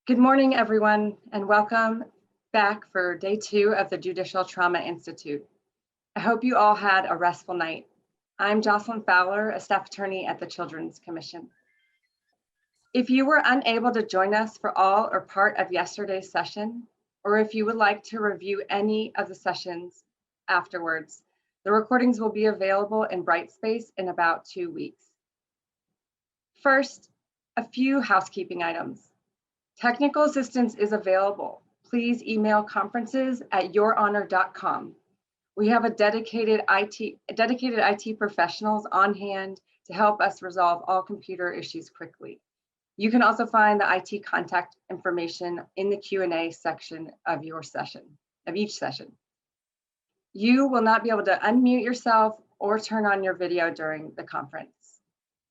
Good morning, everyone, and welcome back for day 2 of the Judicial Trauma Institute. I hope you all had a restful night. I'm Jocelyn Fowler, a staff attorney at the Children's Commission. If you were unable to join us for all or part of yesterday's session, or if you would like to review any of the sessions afterwards, the recordings will be available in Brightspace in about 2 weeks. First, a few housekeeping items. Technical assistance is available. Please email conferences@yourhonor.com. We have a dedicated IT professionals on hand to help us resolve all computer issues quickly. You can also find the IT contact information in the Q&A section of each session. You will not be able to unmute yourself or turn on your video during the conference.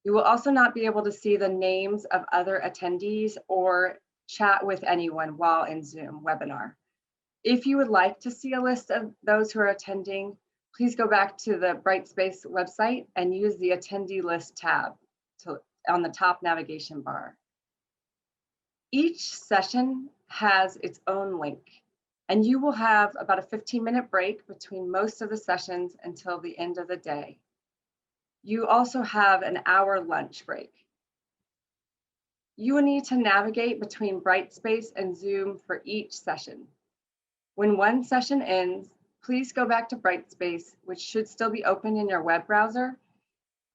You will also not be able to see the names of other attendees or chat with anyone while in Zoom webinar. If you would like to see a list of those who are attending, please go back to the Brightspace website and use the Attendee List tab on the top navigation bar. Each session has its own link, and you will have about a 15-minute break between most of the sessions until the end of the day. You also have an hour lunch break. You will need to navigate between Brightspace and Zoom for each session. When one session ends, please go back to Brightspace, which should still be open in your web browser,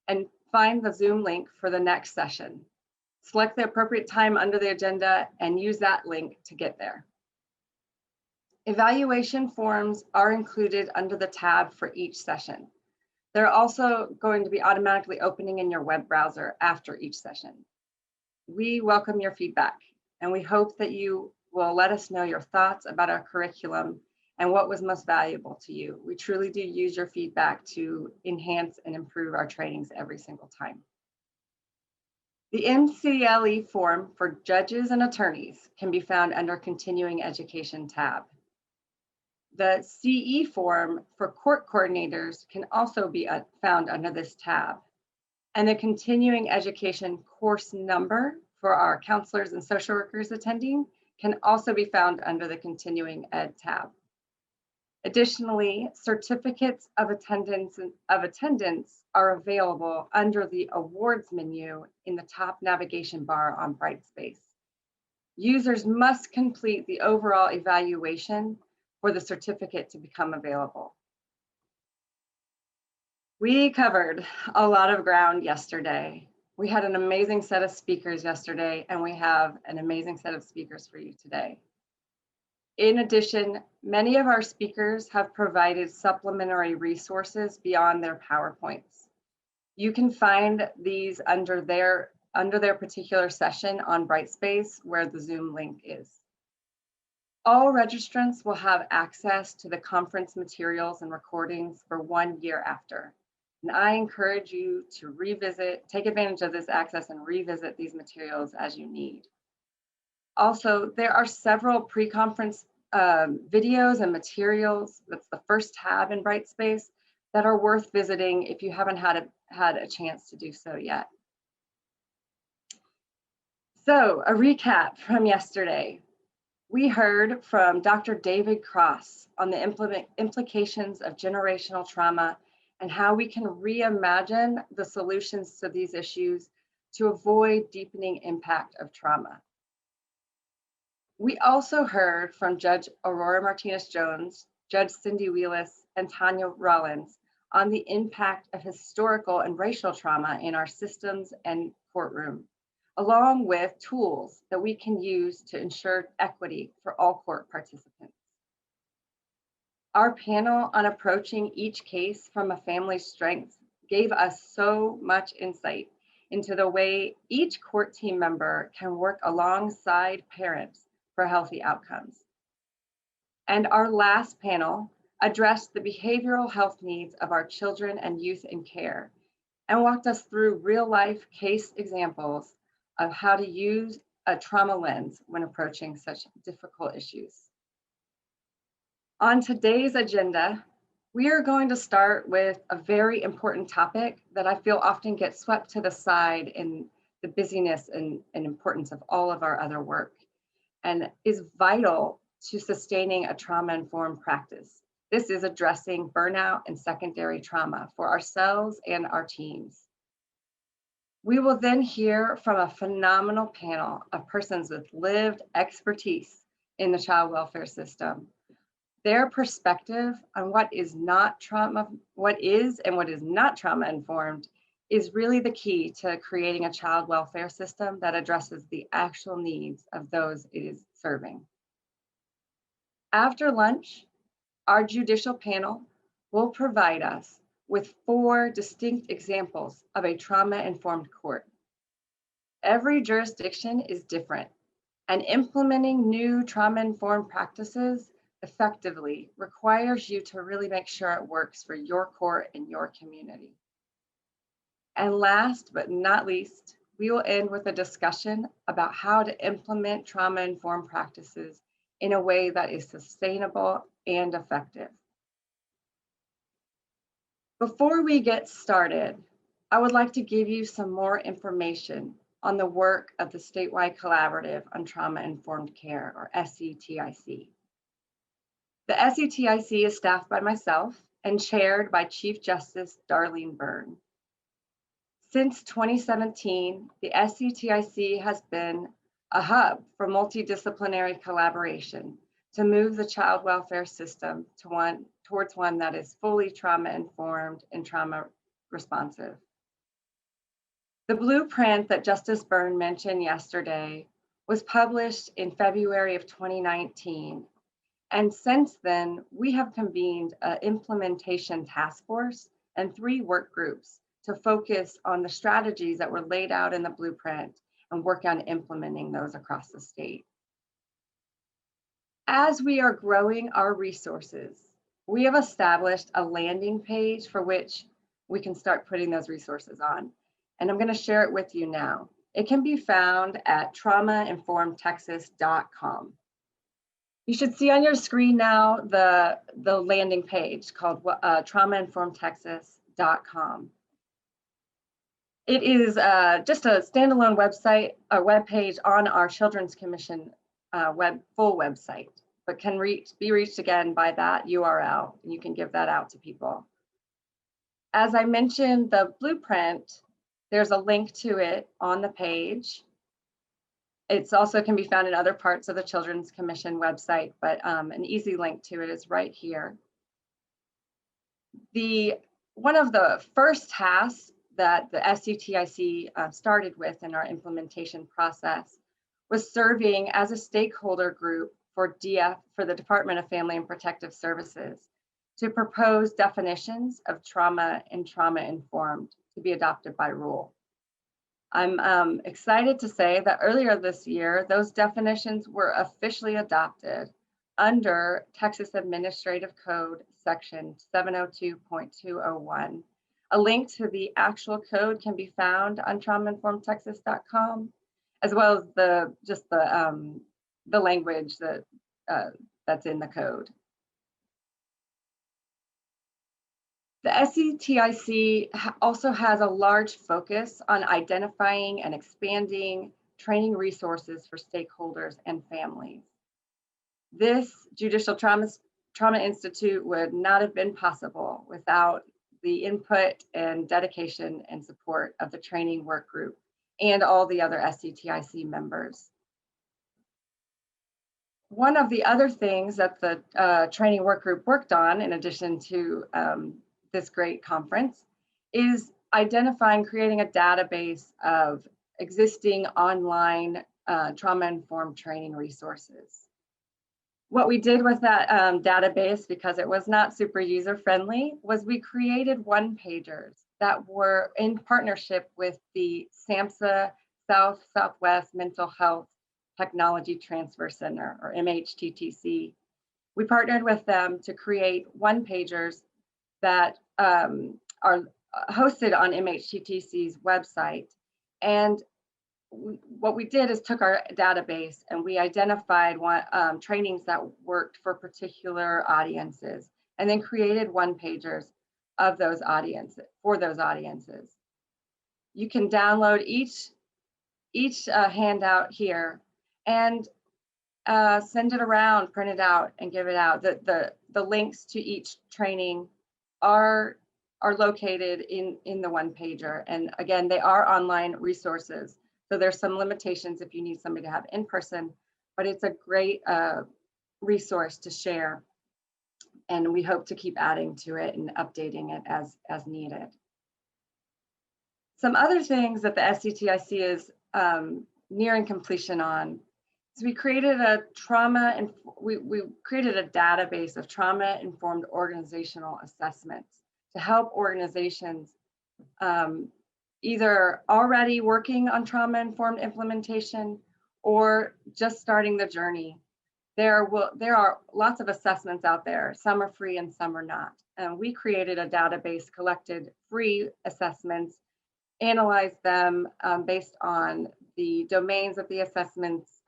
and find the Zoom link for the next session. Select the appropriate time under the agenda and use that link to get there. Evaluation forms are included under the tab for each session. They're also going to be automatically opening in your web browser after each session. We welcome your feedback, and we hope that you will let us know your thoughts about our curriculum and what was most valuable to you. We truly do use your feedback to enhance and improve our trainings every single time. The MCLE form for judges and attorneys can be found under Continuing Education tab. The CE form for court coordinators can also be found under this tab. And the Continuing Education course number for our counselors and social workers attending can also be found under the Continuing Ed tab. Additionally, certificates of attendance are available under the awards menu in the top navigation bar on Brightspace. Users must complete the overall evaluation for the certificate to become available. We covered a lot of ground yesterday. We had an amazing set of speakers yesterday, and we have an amazing set of speakers for you today. In addition, many of our speakers have provided supplementary resources beyond their PowerPoints. You can find these under their particular session on Brightspace, where the Zoom link is. All registrants will have access to the conference materials and recordings for 1 year after. And I encourage you to take advantage of this access and revisit these materials as you need. Also, there are several pre-conference videos and materials, that's the first tab in Brightspace, that are worth visiting if you haven't had a chance to do so yet. So, a recap from yesterday. We heard from Dr. David Cross on the implications of generational trauma and how we can reimagine the solutions to these issues to avoid deepening impact of trauma. We also heard from Judge Aurora Martinez-Jones, Judge Cindy Wheelis, and Tanya Rollins on the impact of historical and racial trauma in our systems and courtroom, along with tools that we can use to ensure equity for all court participants. Our panel on approaching each case from a family's strengths gave us so much insight into the way each court team member can work alongside parents for healthy outcomes. And our last panel addressed the behavioral health needs of our children and youth in care and walked us through real-life case examples of how to use a trauma lens when approaching such difficult issues. On today's agenda, we are going to start with a very important topic that I feel often gets swept to the side in the busyness and importance of all of our other work. and is vital to sustaining a trauma-informed practice. This is addressing burnout and secondary trauma for ourselves and our teams. We will then hear from a phenomenal panel of persons with lived expertise in the child welfare system. Their perspective on what is and what is not trauma informed is really the key to creating a child welfare system that addresses the actual needs of those it is serving. After lunch, our judicial panel will provide us with 4 distinct examples of a trauma-informed court. Every jurisdiction is different, and implementing new trauma-informed practices effectively requires you to really make sure it works for your court and your community. And last but not least, we will end with a discussion about how to implement trauma-informed practices in a way that is sustainable and effective. Before we get started, I would like to give you some more information on the work of the Statewide Collaborative on Trauma-Informed Care, or SCTIC. The SCTIC is staffed by myself and chaired by Chief Justice Darlene Byrne. Since 2017, the SCTIC has been a hub for multidisciplinary collaboration to move the child welfare system towards one that is fully trauma-informed and trauma-responsive. The blueprint that Justice Byrne mentioned yesterday was published in February of 2019. And since then, we have convened an implementation task force and 3 work groups to focus on the strategies that were laid out in the blueprint and work on implementing those across the state. As we are growing our resources, we have established a landing page for which we can start putting those resources on. And I'm going to share it with you now. It can be found at traumainformedtexas.com. You should see on your screen now the landing page called traumainformedtexas.com. It is just a standalone website, a web page on our Children's Commission full website, but can be reached again by that URL, and you can give that out to people. As I mentioned, the blueprint, there's a link to it on the page. It's also can be found in other parts of the Children's Commission website, but an easy link to it is right here. One of the first tasks that the SCTIC started with in our implementation process was serving as a stakeholder group for the Department of Family and Protective Services to propose definitions of trauma and trauma-informed to be adopted by rule. I'm excited to say that earlier this year, those definitions were officially adopted under Texas Administrative Code Section 702.201. A link to the actual code can be found on traumainformedtexas.com, as well as the language that's in the code. The SCTIC also has a large focus on identifying and expanding training resources for stakeholders and families. This Judicial Trauma Institute would not have been possible without the input and dedication and support of the training work group and all the other SCTIC members. One of the other things that the training work group worked on, in addition to this great conference, is creating a database of existing online trauma-informed training resources. What we did with that database, because it was not super user-friendly, was we created one-pagers that were in partnership with the SAMHSA Southwest Mental Health Technology Transfer Center, or MHTTC. We partnered with them to create one-pagers that are hosted on MHTTC's website. And what we did is took our database and we identified trainings that worked for particular audiences, and then created one-pagers of those audiences, for those audiences. You can download each handout here, and send it around, print it out, and give it out. The links to each training are located in the one pager. And again, they are online resources. So there's some limitations if you need somebody to have in person, but it's a great resource to share. And we hope to keep adding to it and updating it as needed. Some other things that the SCTIC is nearing completion on. So we created a we created a database of trauma-informed organizational assessments to help organizations either already working on trauma-informed implementation or just starting the journey. There are lots of assessments out there. Some are free and some are not. And we created a database, collected free assessments, analyzed them based on the domains of the assessments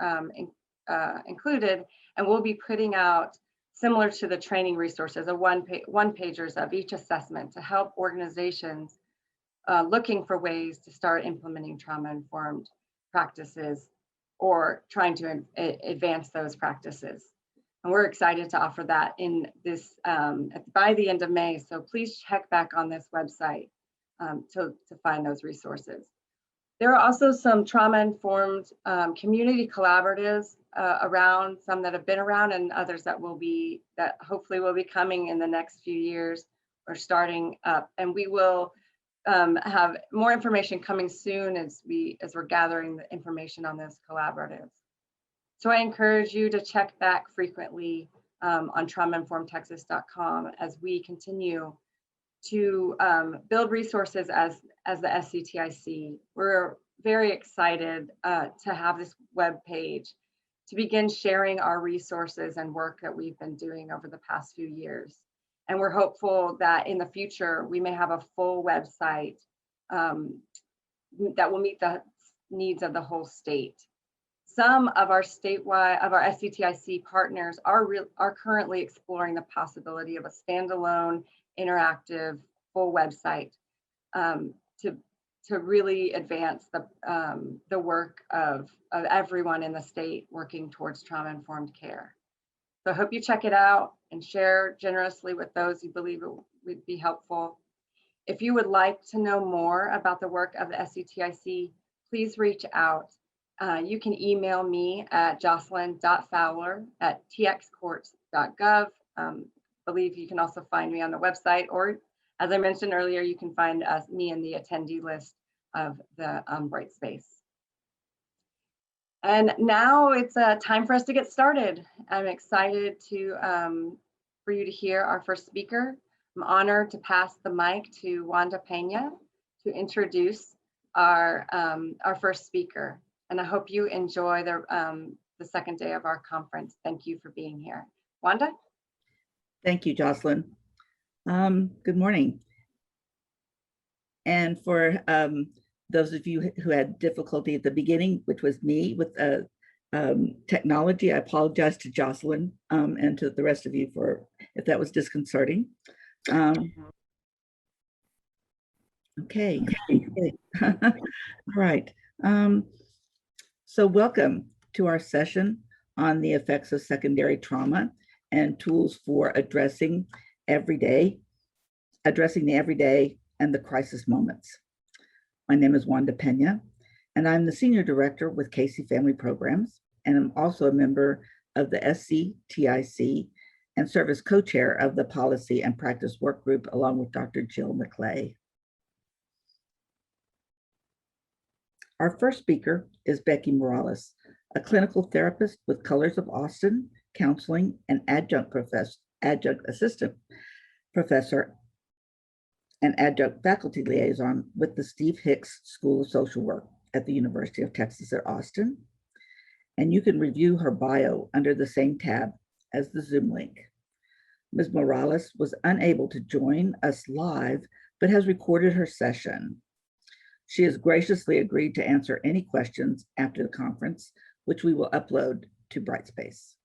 included, and we'll be putting out, similar to the training resources, a one-pagers of each assessment to help organizations looking for ways to start implementing trauma-informed practices or trying to advance those practices. And we're excited to offer that in this by the end of May. So please check back on this website to find those resources. There are also some trauma-informed community collaboratives around, some that have been around and others that hopefully will be coming in the next few years or starting up. And we will have more information coming soon as we're gathering the information on those collaboratives. So I encourage you to check back frequently on traumainformedtexas.com as we continue to build resources as the SCTIC. We're very excited to have this web page to begin sharing our resources and work that we've been doing over the past few years. And we're hopeful that in the future, we may have a full website that will meet the needs of the whole state. Some of our SCTIC partners are currently exploring the possibility of a standalone, interactive, full website to really advance the work of everyone in the state working towards trauma-informed care. So I hope you check it out and share generously with those you believe it would be helpful. If you would like to know more about the work of the SCTIC, please reach out. You can email me at jocelyn.fowler@txcourts.gov. Believe you can also find me on the website, or as I mentioned earlier, you can find me in the attendee list of the Brightspace. And now it's time for us to get started. I'm excited for you to hear our first speaker. I'm honored to pass the mic to Wanda Pena to introduce our first speaker. And I hope you enjoy the second day of our conference. Thank you for being here. Wanda? Thank you, Jocelyn. Good morning. And for those of you who had difficulty at the beginning, which was me with technology, I apologize to Jocelyn and to the rest of you if that was disconcerting. Okay. All right. So welcome to our session on the effects of secondary trauma and tools for addressing the everyday and the crisis moments. My name is Wanda Pena, and I'm the Senior Director with Casey Family Programs, and I'm also a member of the SCTIC and serve as co-chair of the Policy and Practice Work Group along with Dr. Jill McClay. Our first speaker is Becky Morales, a clinical therapist with Colors of Austin, counseling and adjunct assistant professor and adjunct faculty liaison with the Steve Hicks School of Social Work at the University of Texas at Austin. And you can review her bio under the same tab as the Zoom link. Ms. Morales was unable to join us live, but has recorded her session. She has graciously agreed to answer any questions after the conference, which we will upload to Brightspace.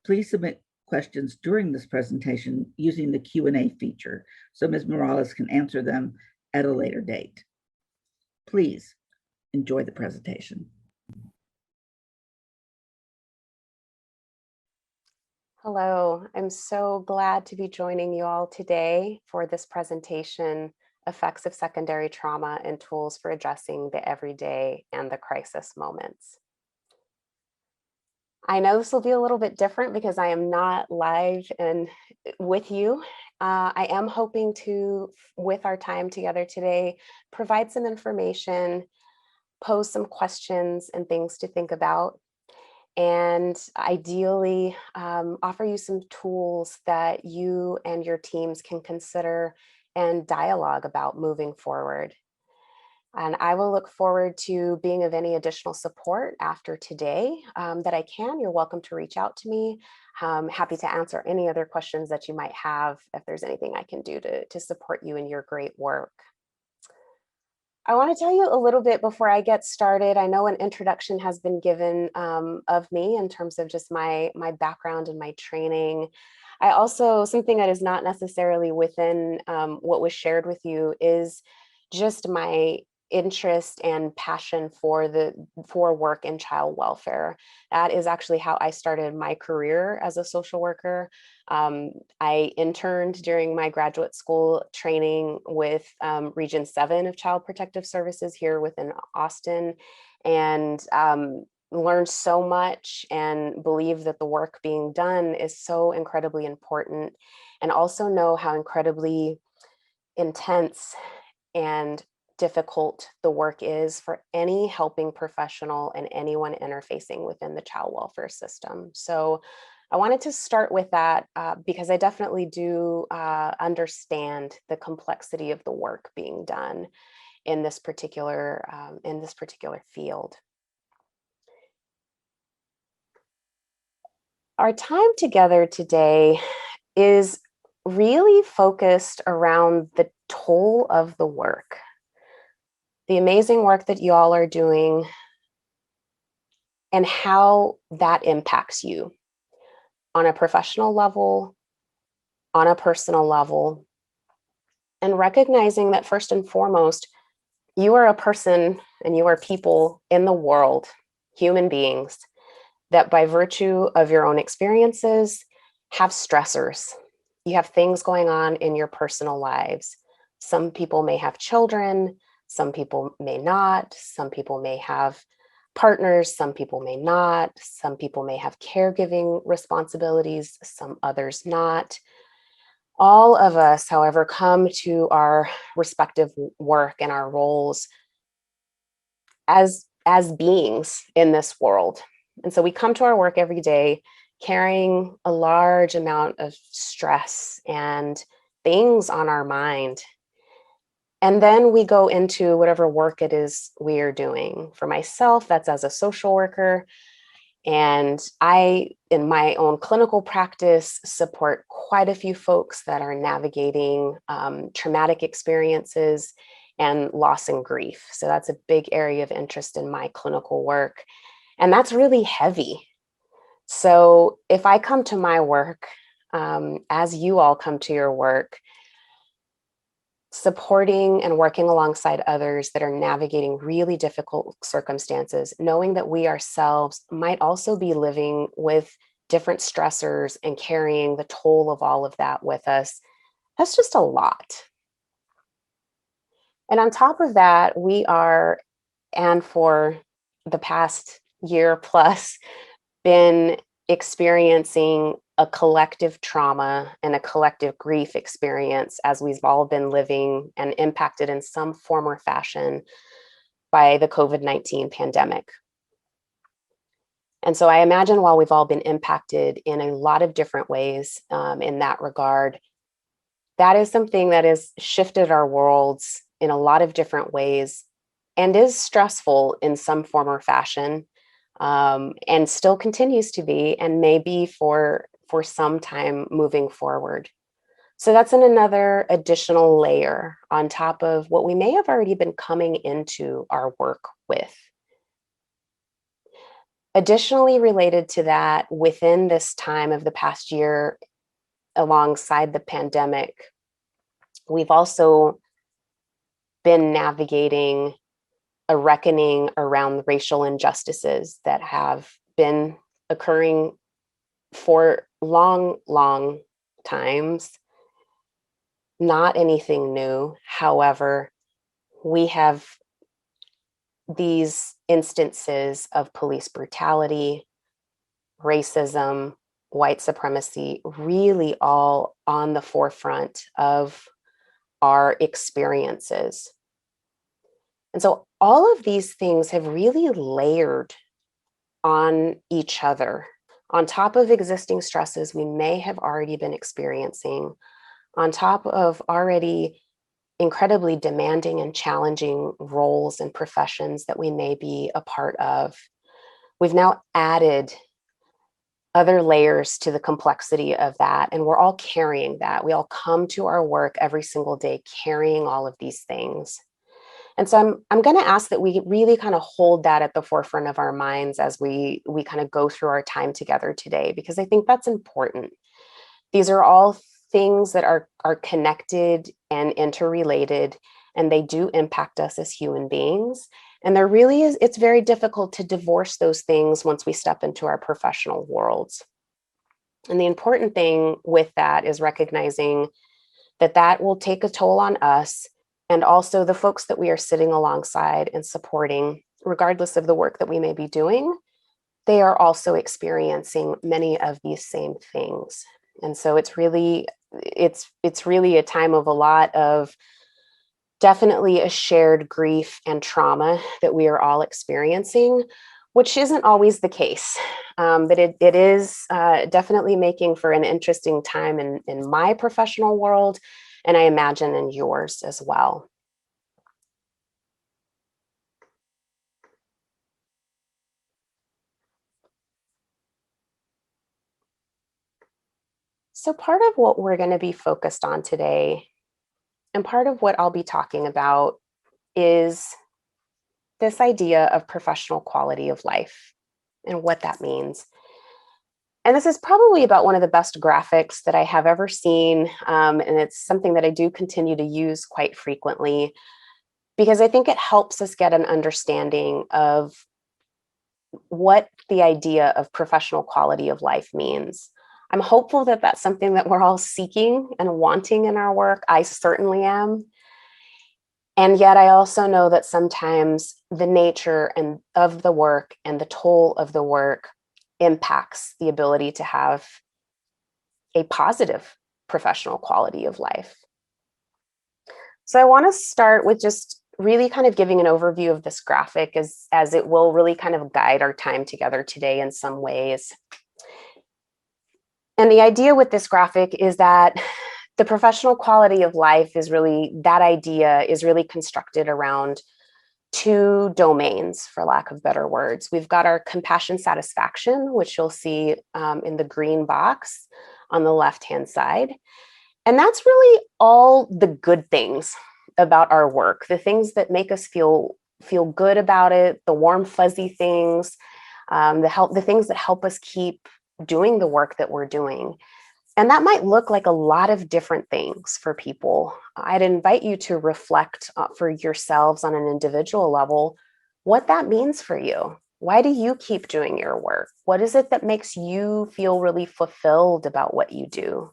Please submit questions during this presentation using the Q&A feature so Ms. Morales can answer them at a later date. Please enjoy the presentation. Hello, I'm so glad to be joining you all today for this presentation, Effects of Secondary Trauma and Tools for Addressing the Everyday and the Crisis Moments. I know this will be a little bit different because I am not live and with you. I am hoping to, with our time together today, provide some information, pose some questions and things to think about, and ideally offer you some tools that you and your teams can consider and dialogue about moving forward. And I will look forward to being of any additional support after today that I can. You're welcome to reach out to me. I'm happy to answer any other questions that you might have if there's anything I can do to support you in your great work. I want to tell you a little bit before I get started. I know an introduction has been given of me in terms of just my background and my training. I also, something that is not necessarily within what was shared with you is just my interest and passion for work in child welfare. That is actually how I started my career as a social worker. I interned during my graduate school training with Region 7 of Child Protective Services here within Austin, and learned so much and believe that the work being done is so incredibly important, and also know how incredibly intense and difficult the work is for any helping professional and anyone interfacing within the child welfare system. So I wanted to start with that because I definitely do understand the complexity of the work being done in this particular field. Our time together today is really focused around the toll of the work, the amazing work that you all are doing, and how that impacts you on a professional level, on a personal level, and recognizing that first and foremost, you are a person and you are people in the world, human beings, that by virtue of your own experiences have stressors. You have things going on in your personal lives. Some people may have children, some people may not, some people may have partners, some people may not, some people may have caregiving responsibilities, some others not. All of us, however, come to our respective work and our roles as beings in this world. And so we come to our work every day carrying a large amount of stress and things on our mind. And then we go into whatever work it is we are doing. For myself, that's as a social worker. And I, in my own clinical practice, support quite a few folks that are navigating traumatic experiences and loss and grief. So that's a big area of interest in my clinical work. And that's really heavy. So if I come to my work, as you all come to your work, supporting and working alongside others that are navigating really difficult circumstances, knowing that we ourselves might also be living with different stressors and carrying the toll of all of that with us, that's just a lot. And on top of that, we are, and for the past year plus, been experiencing a collective trauma and a collective grief experience as we've all been living and impacted in some form or fashion by the COVID-19 pandemic. And so I imagine while we've all been impacted in a lot of different ways in that regard, that is something that has shifted our worlds in a lot of different ways and is stressful in some form or fashion. And still continues to be, and may be for some time moving forward. So that's another additional layer on top of what we may have already been coming into our work with. Additionally, related to that, within this time of the past year, alongside the pandemic, we've also been navigating a reckoning around racial injustices that have been occurring for long times, not anything new. However, we have these instances of police brutality, racism, white supremacy, really all on the forefront of our experiences. And so all of these things have really layered on each other, on top of existing stresses we may have already been experiencing, on top of already incredibly demanding and challenging roles and professions that we may be a part of. We've now added other layers to the complexity of that, and we're all carrying that. We all come to our work every single day carrying all of these things. And so I'm going to ask that we really kind of hold that at the forefront of our minds as we kind of go through our time together today, because I think that's important. These are all things that are connected and interrelated, and they do impact us as human beings. And there really is, it's very difficult to divorce those things once we step into our professional worlds. And the important thing with that is recognizing that that will take a toll on us, and also the folks that we are sitting alongside and supporting, regardless of the work that we may be doing. They are also experiencing many of these same things. And so it's really a time of a lot of definitely a shared grief and trauma that we are all experiencing, which isn't always the case. But it is definitely making for an interesting time in my professional world, and I imagine in yours as well. So part of what we're going to be focused on today, and part of what I'll be talking about, is this idea of professional quality of life and what that means. And this is probably about one of the best graphics that I have ever seen. And it's something that I do continue to use quite frequently, because I think it helps us get an understanding of what the idea of professional quality of life means. I'm hopeful that that's something that we're all seeking and wanting in our work. I certainly am. And yet I also know that sometimes the nature of the work and the toll of the work impacts the ability to have a positive professional quality of life. So I want to start with just really kind of giving an overview of this graphic, as it will really kind of guide our time together today in some ways. And the idea with this graphic is that the professional quality of life is really, that idea is really constructed around two domains, for lack of better words. We've got our compassion satisfaction, which you'll see in the green box on the left-hand side. And that's really all the good things about our work, the things that make us feel good about it, the warm, fuzzy things, the things that help us keep doing the work that we're doing. And that might look like a lot of different things for people. I'd invite you to reflect for yourselves on an individual level what that means for you. Why do you keep doing your work? What is it that makes you feel really fulfilled about what you do?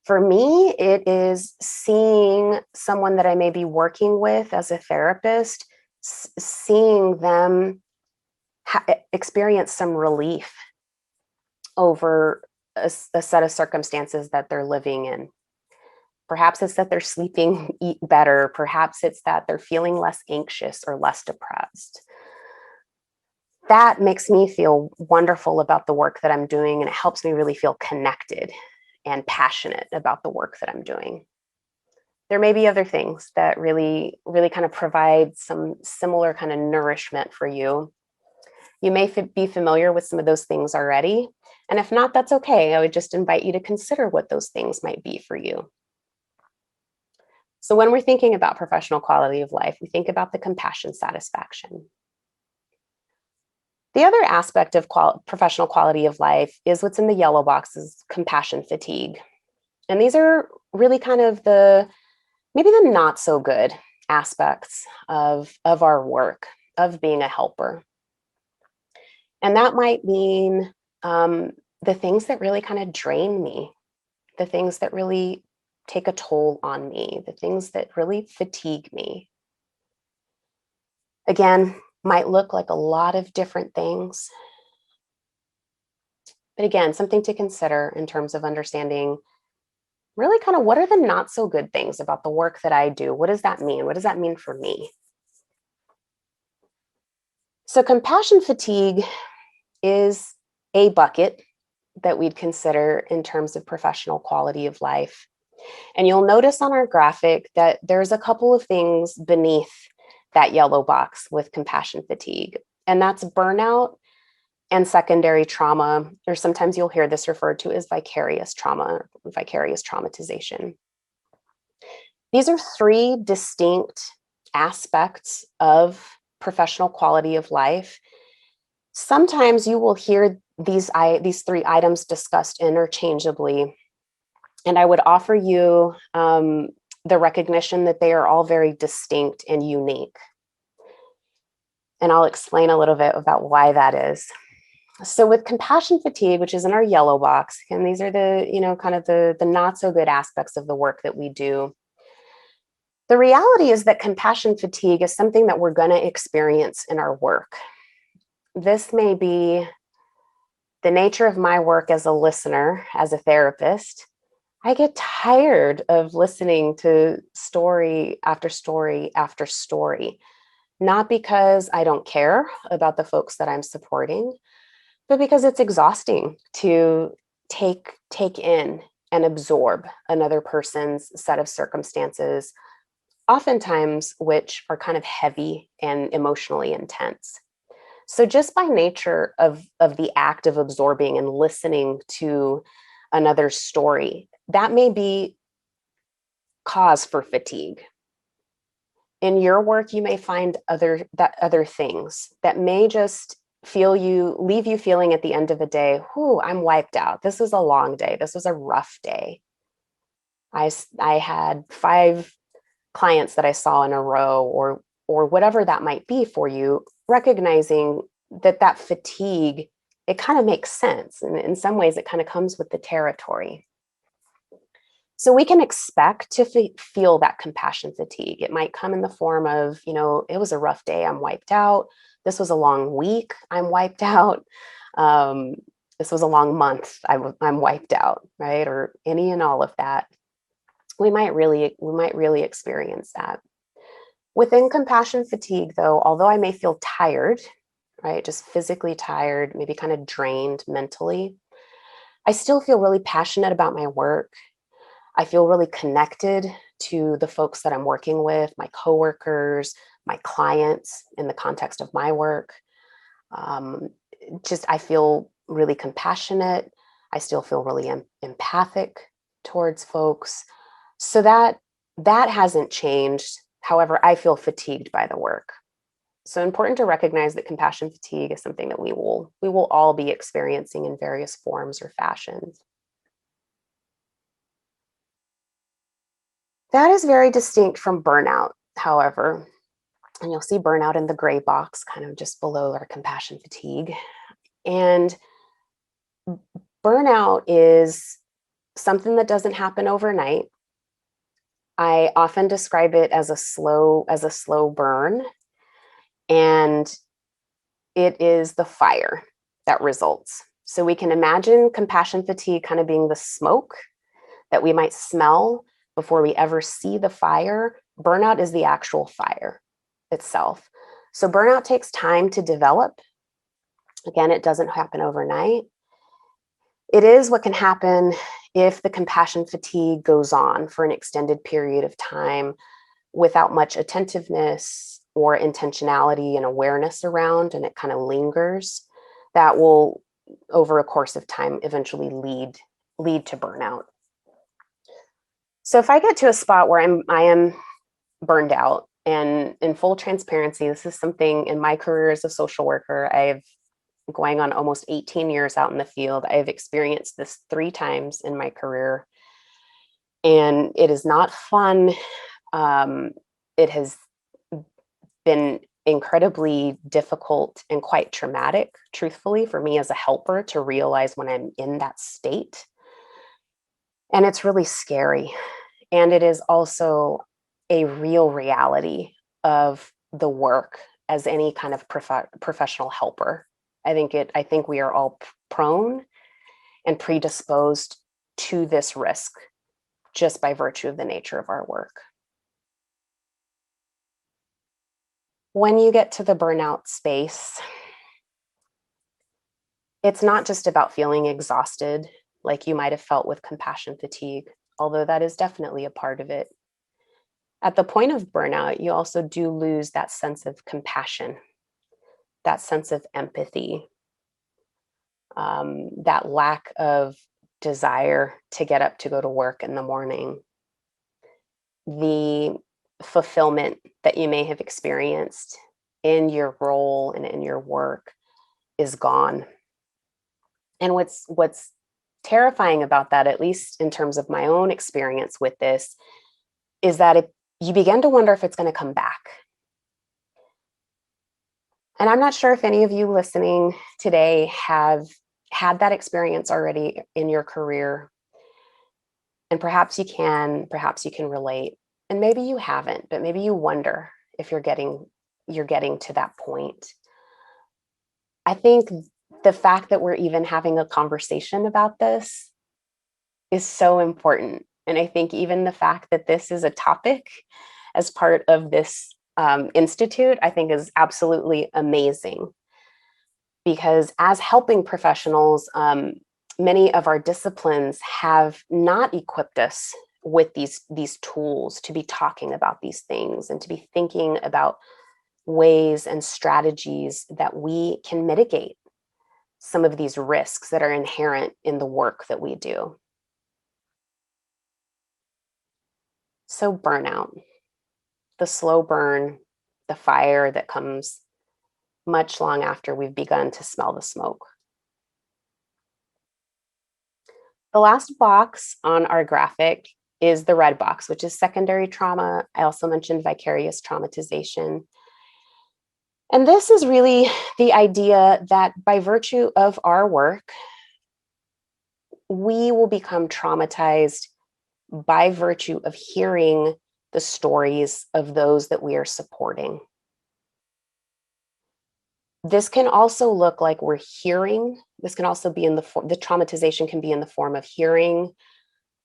For me, it is seeing someone that I may be working with as a therapist, seeing them experience some relief over a set of circumstances that they're living in. Perhaps it's that they're sleeping, eat better. Perhaps it's that they're feeling less anxious or less depressed. That makes me feel wonderful about the work that I'm doing, and it helps me really feel connected and passionate about the work that I'm doing. There may be other things that really, really kind of provide some similar kind of nourishment for you. You may be familiar with some of those things already. And if not, that's okay. I would just invite you to consider what those things might be for you. So when we're thinking about professional quality of life, we think about the compassion satisfaction. The other aspect of professional quality of life is what's in the yellow boxes, compassion fatigue. And these are really kind of maybe the not so good aspects of our work, of being a helper. And that might mean the things that really kind of drain me, the things that really take a toll on me, the things that really fatigue me. Again, might look like a lot of different things. But again, something to consider in terms of understanding really kind of what are the not so good things about the work that I do? What does that mean? What does that mean for me? So compassion fatigue is a bucket that we'd consider in terms of professional quality of life. And you'll notice on our graphic that there's a couple of things beneath that yellow box with compassion fatigue, and that's burnout and secondary trauma, or sometimes you'll hear this referred to as vicarious trauma, or vicarious traumatization. These are three distinct aspects of professional quality of life. Sometimes you will hear these three items discussed interchangeably, and I would offer you the recognition that they are all very distinct and unique. And I'll explain a little bit about why that is. So with compassion fatigue, which is in our yellow box, and these are the, kind of the not so good aspects of the work that we do. The reality is that compassion fatigue is something that we're going to experience in our work. This may be the nature of my work as a listener, as a therapist. I get tired of listening to story after story after story, not because I don't care about the folks that I'm supporting, but because it's exhausting to take in and absorb another person's set of circumstances, oftentimes which are kind of heavy and emotionally intense. So just by nature of the act of absorbing and listening to another's story, that may be cause for fatigue. In your work, you may find other things that may just leave you feeling at the end of the day, whew, I'm wiped out. This was a long day. This was a rough day. I had 5 clients that I saw in a row, or whatever that might be for you, recognizing that fatigue, it kind of makes sense. And in some ways, it kind of comes with the territory. So we can expect to feel that compassion fatigue. It might come in the form of, it was a rough day, I'm wiped out. This was a long week, I'm wiped out. This was a long month, I'm wiped out, right? Or any and all of that. We might really experience that. Within compassion fatigue, though, although I may feel tired, right, just physically tired, maybe kind of drained mentally, I still feel really passionate about my work. I feel really connected to the folks that I'm working with, my coworkers, my clients in the context of my work. I feel really compassionate. I still feel really empathic towards folks. So that hasn't changed. However, I feel fatigued by the work. So important to recognize that compassion fatigue is something that we will all be experiencing in various forms or fashions. That is very distinct from burnout, however, and you'll see burnout in the gray box kind of just below our compassion fatigue. And burnout is something that doesn't happen overnight. I often describe it as a slow burn, and it is the fire that results. So we can imagine compassion fatigue kind of being the smoke that we might smell before we ever see the fire. Burnout is the actual fire itself. So burnout takes time to develop. Again, it doesn't happen overnight. It is what can happen if the compassion fatigue goes on for an extended period of time without much attentiveness or intentionality and awareness around, and it kind of lingers. That will, over a course of time, eventually lead to burnout. So if I get to a spot where I am burned out, and in full transparency, this is something in my career as a social worker, I've going on almost 18 years out in the field. I have experienced this 3 times in my career, and it is not fun. It has been incredibly difficult and quite traumatic, truthfully, for me as a helper to realize when I'm in that state. And it's really scary. And it is also a real reality of the work as any kind of professional helper. I think we are all prone and predisposed to this risk just by virtue of the nature of our work. When you get to the burnout space, it's not just about feeling exhausted like you might have felt with compassion fatigue, although that is definitely a part of it. At the point of burnout, you also do lose that sense of compassion, that sense of empathy, that lack of desire to get up to go to work in the morning, the fulfillment that you may have experienced in your role and in your work is gone. And what's terrifying about that, at least in terms of my own experience with this, is that you begin to wonder if it's going to come back. And I'm not sure if any of you listening today have had that experience already in your career. And perhaps you can relate. And maybe you haven't, but maybe you wonder if you're getting to that point. I think the fact that we're even having a conversation about this is so important. And I think even the fact that this is a topic as part of this institute, I think is absolutely amazing. Because as helping professionals, many of our disciplines have not equipped us with these tools to be talking about these things and to be thinking about ways and strategies that we can mitigate some of these risks that are inherent in the work that we do. So burnout, the slow burn, the fire that comes much long after we've begun to smell the smoke. The last box on our graphic is the red box, which is secondary trauma. I also mentioned vicarious traumatization. And this is really the idea that by virtue of our work, we will become traumatized by virtue of hearing the stories of those that we are supporting. This can also look like we're hearing. This can also be in the traumatization can be in the form of hearing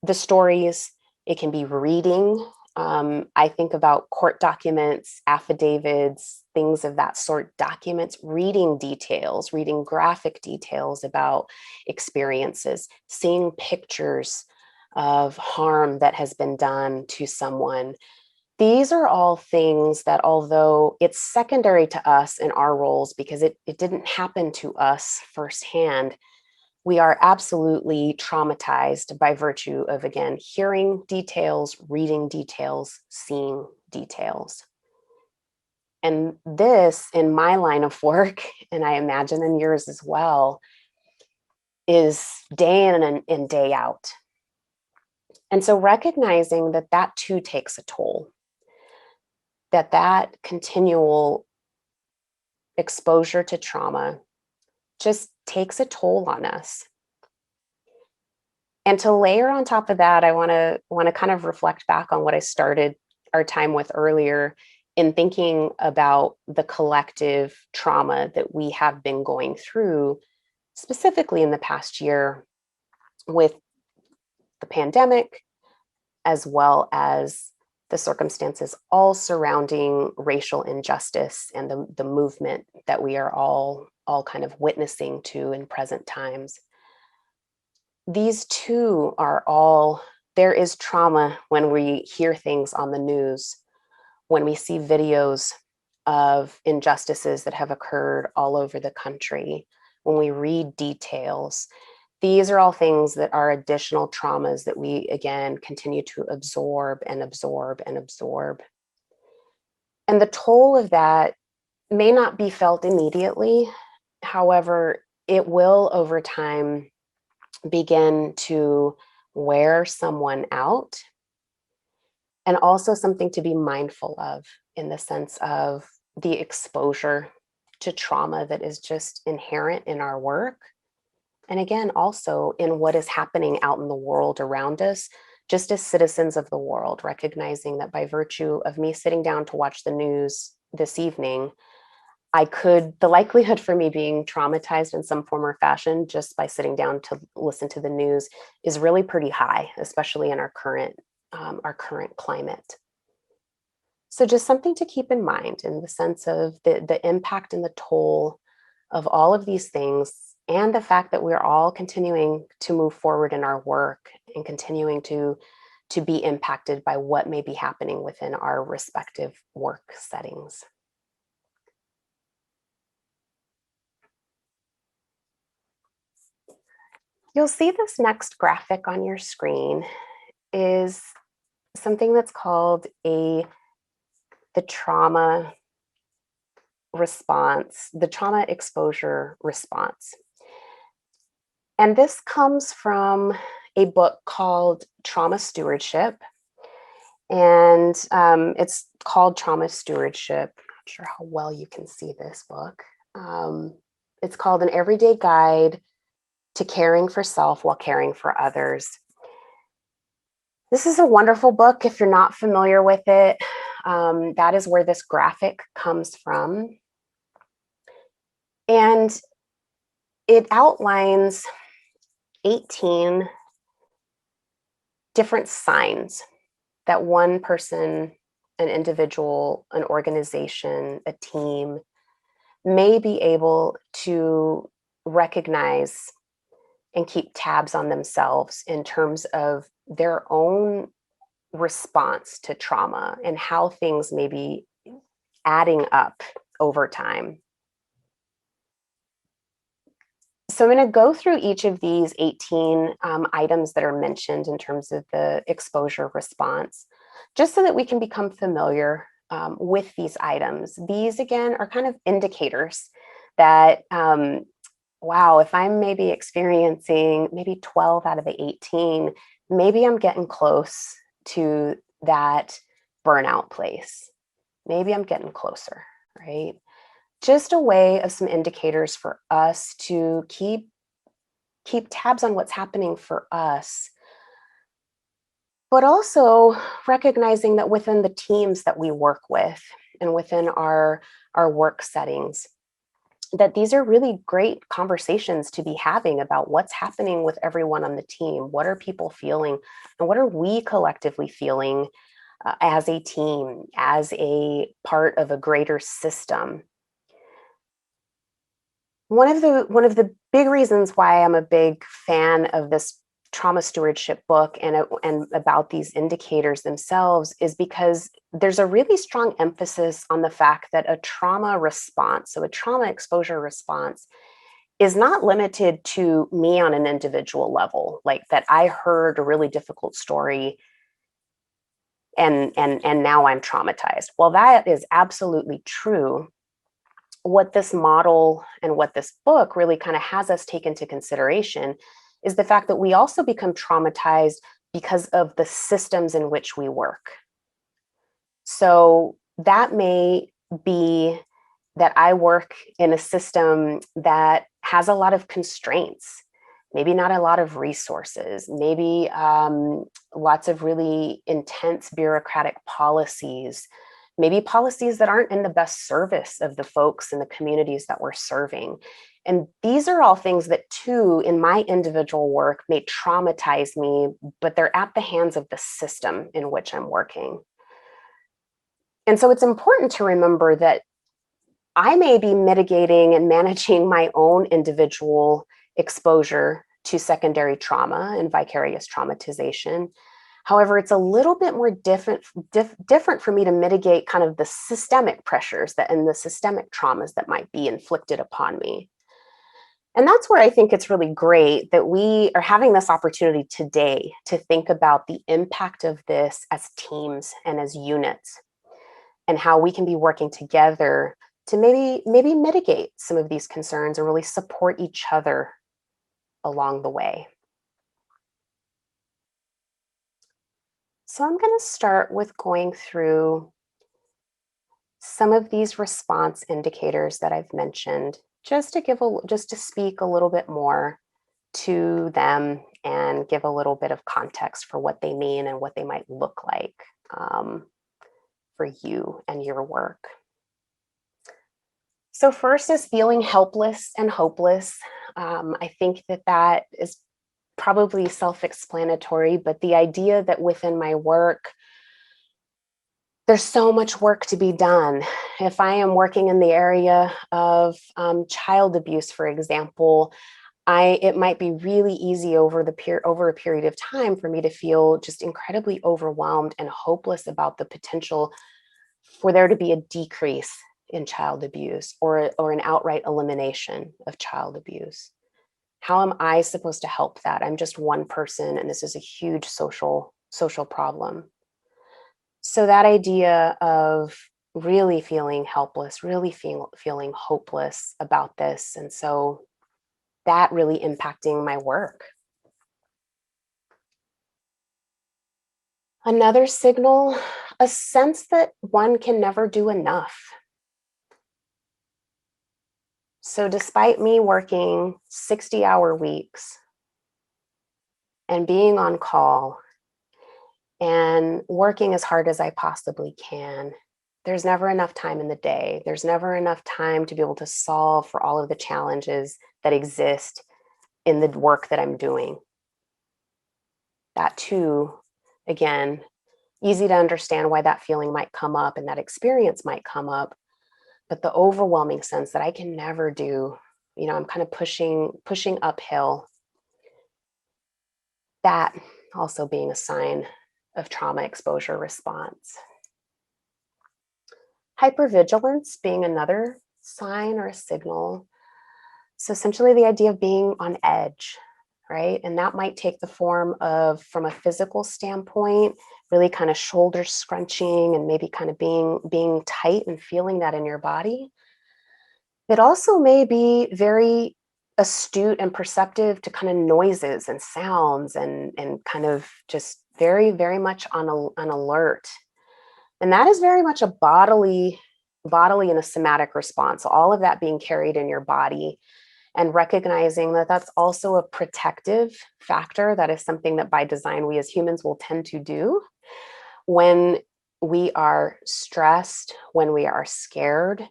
the stories. It can be reading. I think about court documents, affidavits, things of that sort, documents, reading details, reading graphic details about experiences, seeing pictures of harm that has been done to someone. These are all things that, although it's secondary to us in our roles because it didn't happen to us firsthand, we are absolutely traumatized by virtue of, again, hearing details, reading details, seeing details. And this, in my line of work, and I imagine in yours as well, is day in and day out. And so recognizing that that too takes a toll, that continual exposure to trauma just takes a toll on us. And to layer on top of that, I want to kind of reflect back on what I started our time with earlier in thinking about the collective trauma that we have been going through, specifically in the past year with the pandemic, as well as the circumstances all surrounding racial injustice and the movement that we are all kind of witnessing to in present times. These two are all, there is trauma when we hear things on the news, when we see videos of injustices that have occurred all over the country, when we read details. These are all things that are additional traumas that we, again, continue to absorb and absorb and absorb. And the toll of that may not be felt immediately. However, it will over time begin to wear someone out, and also something to be mindful of in the sense of the exposure to trauma that is just inherent in our work. And again, also in what is happening out in the world around us, just as citizens of the world, recognizing that by virtue of me sitting down to watch the news this evening, the likelihood for me being traumatized in some form or fashion just by sitting down to listen to the news is really pretty high, especially in our current climate. So just something to keep in mind in the sense of the impact and the toll of all of these things, and the fact that we're all continuing to move forward in our work and continuing to be impacted by what may be happening within our respective work settings. You'll see this next graphic on your screen is something that's called the trauma response, the trauma exposure response. And this comes from a book called Trauma Stewardship. And it's called Trauma Stewardship. I'm not sure how well you can see this book. It's called An Everyday Guide to Caring for Self While Caring for Others. This is a wonderful book. If you're not familiar with it, that is where this graphic comes from. And it outlines 18 different signs that one person, an individual, an organization, a team may be able to recognize and keep tabs on themselves in terms of their own response to trauma and how things may be adding up over time. So I'm going to go through each of these 18 items that are mentioned in terms of the exposure response, just so that we can become familiar with these items. These, again, are kind of indicators that, wow, if I'm maybe experiencing maybe 12 out of the 18, maybe I'm getting close to that burnout place. Maybe I'm getting closer, right? Just a way of some indicators for us to keep tabs on what's happening for us, but also recognizing that within the teams that we work with and within our work settings, that these are really great conversations to be having about what's happening with everyone on the team. What are people feeling, and what are we collectively feeling as a team, as a part of a greater system? One of the big reasons why I'm a big fan of this trauma stewardship book and about these indicators themselves is because there's a really strong emphasis on the fact that a trauma response, so a trauma exposure response, is not limited to me on an individual level, like that I heard a really difficult story and now I'm traumatized. Well, that is absolutely true. What this model and what this book really kind of has us take into consideration is the fact that we also become traumatized because of the systems in which we work. So that may be that I work in a system that has a lot of constraints, maybe not a lot of resources, maybe lots of really intense bureaucratic policies, maybe policies that aren't in the best service of the folks in the communities that we're serving. And these are all things that, too, in my individual work may traumatize me, but they're at the hands of the system in which I'm working. And so it's important to remember that I may be mitigating and managing my own individual exposure to secondary trauma and vicarious traumatization. However, it's a little bit more different for me to mitigate kind of the systemic pressures and the systemic traumas that might be inflicted upon me. And that's where I think it's really great that we are having this opportunity today to think about the impact of this as teams and as units, and how we can be working together to maybe mitigate some of these concerns and really support each other along the way. So I'm going to start with going through some of these response indicators that I've mentioned, just to speak a little bit more to them and give a little bit of context for what they mean and what they might look like for you and your work. So first is feeling helpless and hopeless. I think that is probably self-explanatory, but the idea that within my work, there's so much work to be done. If I am working in the area of child abuse, for example, it might be really easy over a period of time for me to feel just incredibly overwhelmed and hopeless about the potential for there to be a decrease in child abuse or an outright elimination of child abuse. How am I supposed to help that? I'm just one person, and this is a huge social problem. So that idea of really feeling helpless, really feeling hopeless about this, and so that really impacting my work. Another signal, a sense that one can never do enough. So despite me working 60-hour weeks and being on call and working as hard as I possibly can, there's never enough time in the day. There's never enough time to be able to solve for all of the challenges that exist in the work that I'm doing. That too, again, easy to understand why that feeling might come up and that experience might come up, but the overwhelming sense that I can never do, I'm kind of pushing uphill. That also being a sign of trauma exposure response. Hypervigilance being another sign or a signal. So essentially the idea of being on edge, right? And that might take the form of, from a physical standpoint, really kind of shoulder scrunching and maybe kind of being tight and feeling that in your body. It also may be very astute and perceptive to kind of noises and sounds and kind of just very, very much on alert. And that is very much a bodily and a somatic response. So all of that being carried in your body, and recognizing that that's also a protective factor. That is something that by design we as humans will tend to do when we are stressed, when we are scared.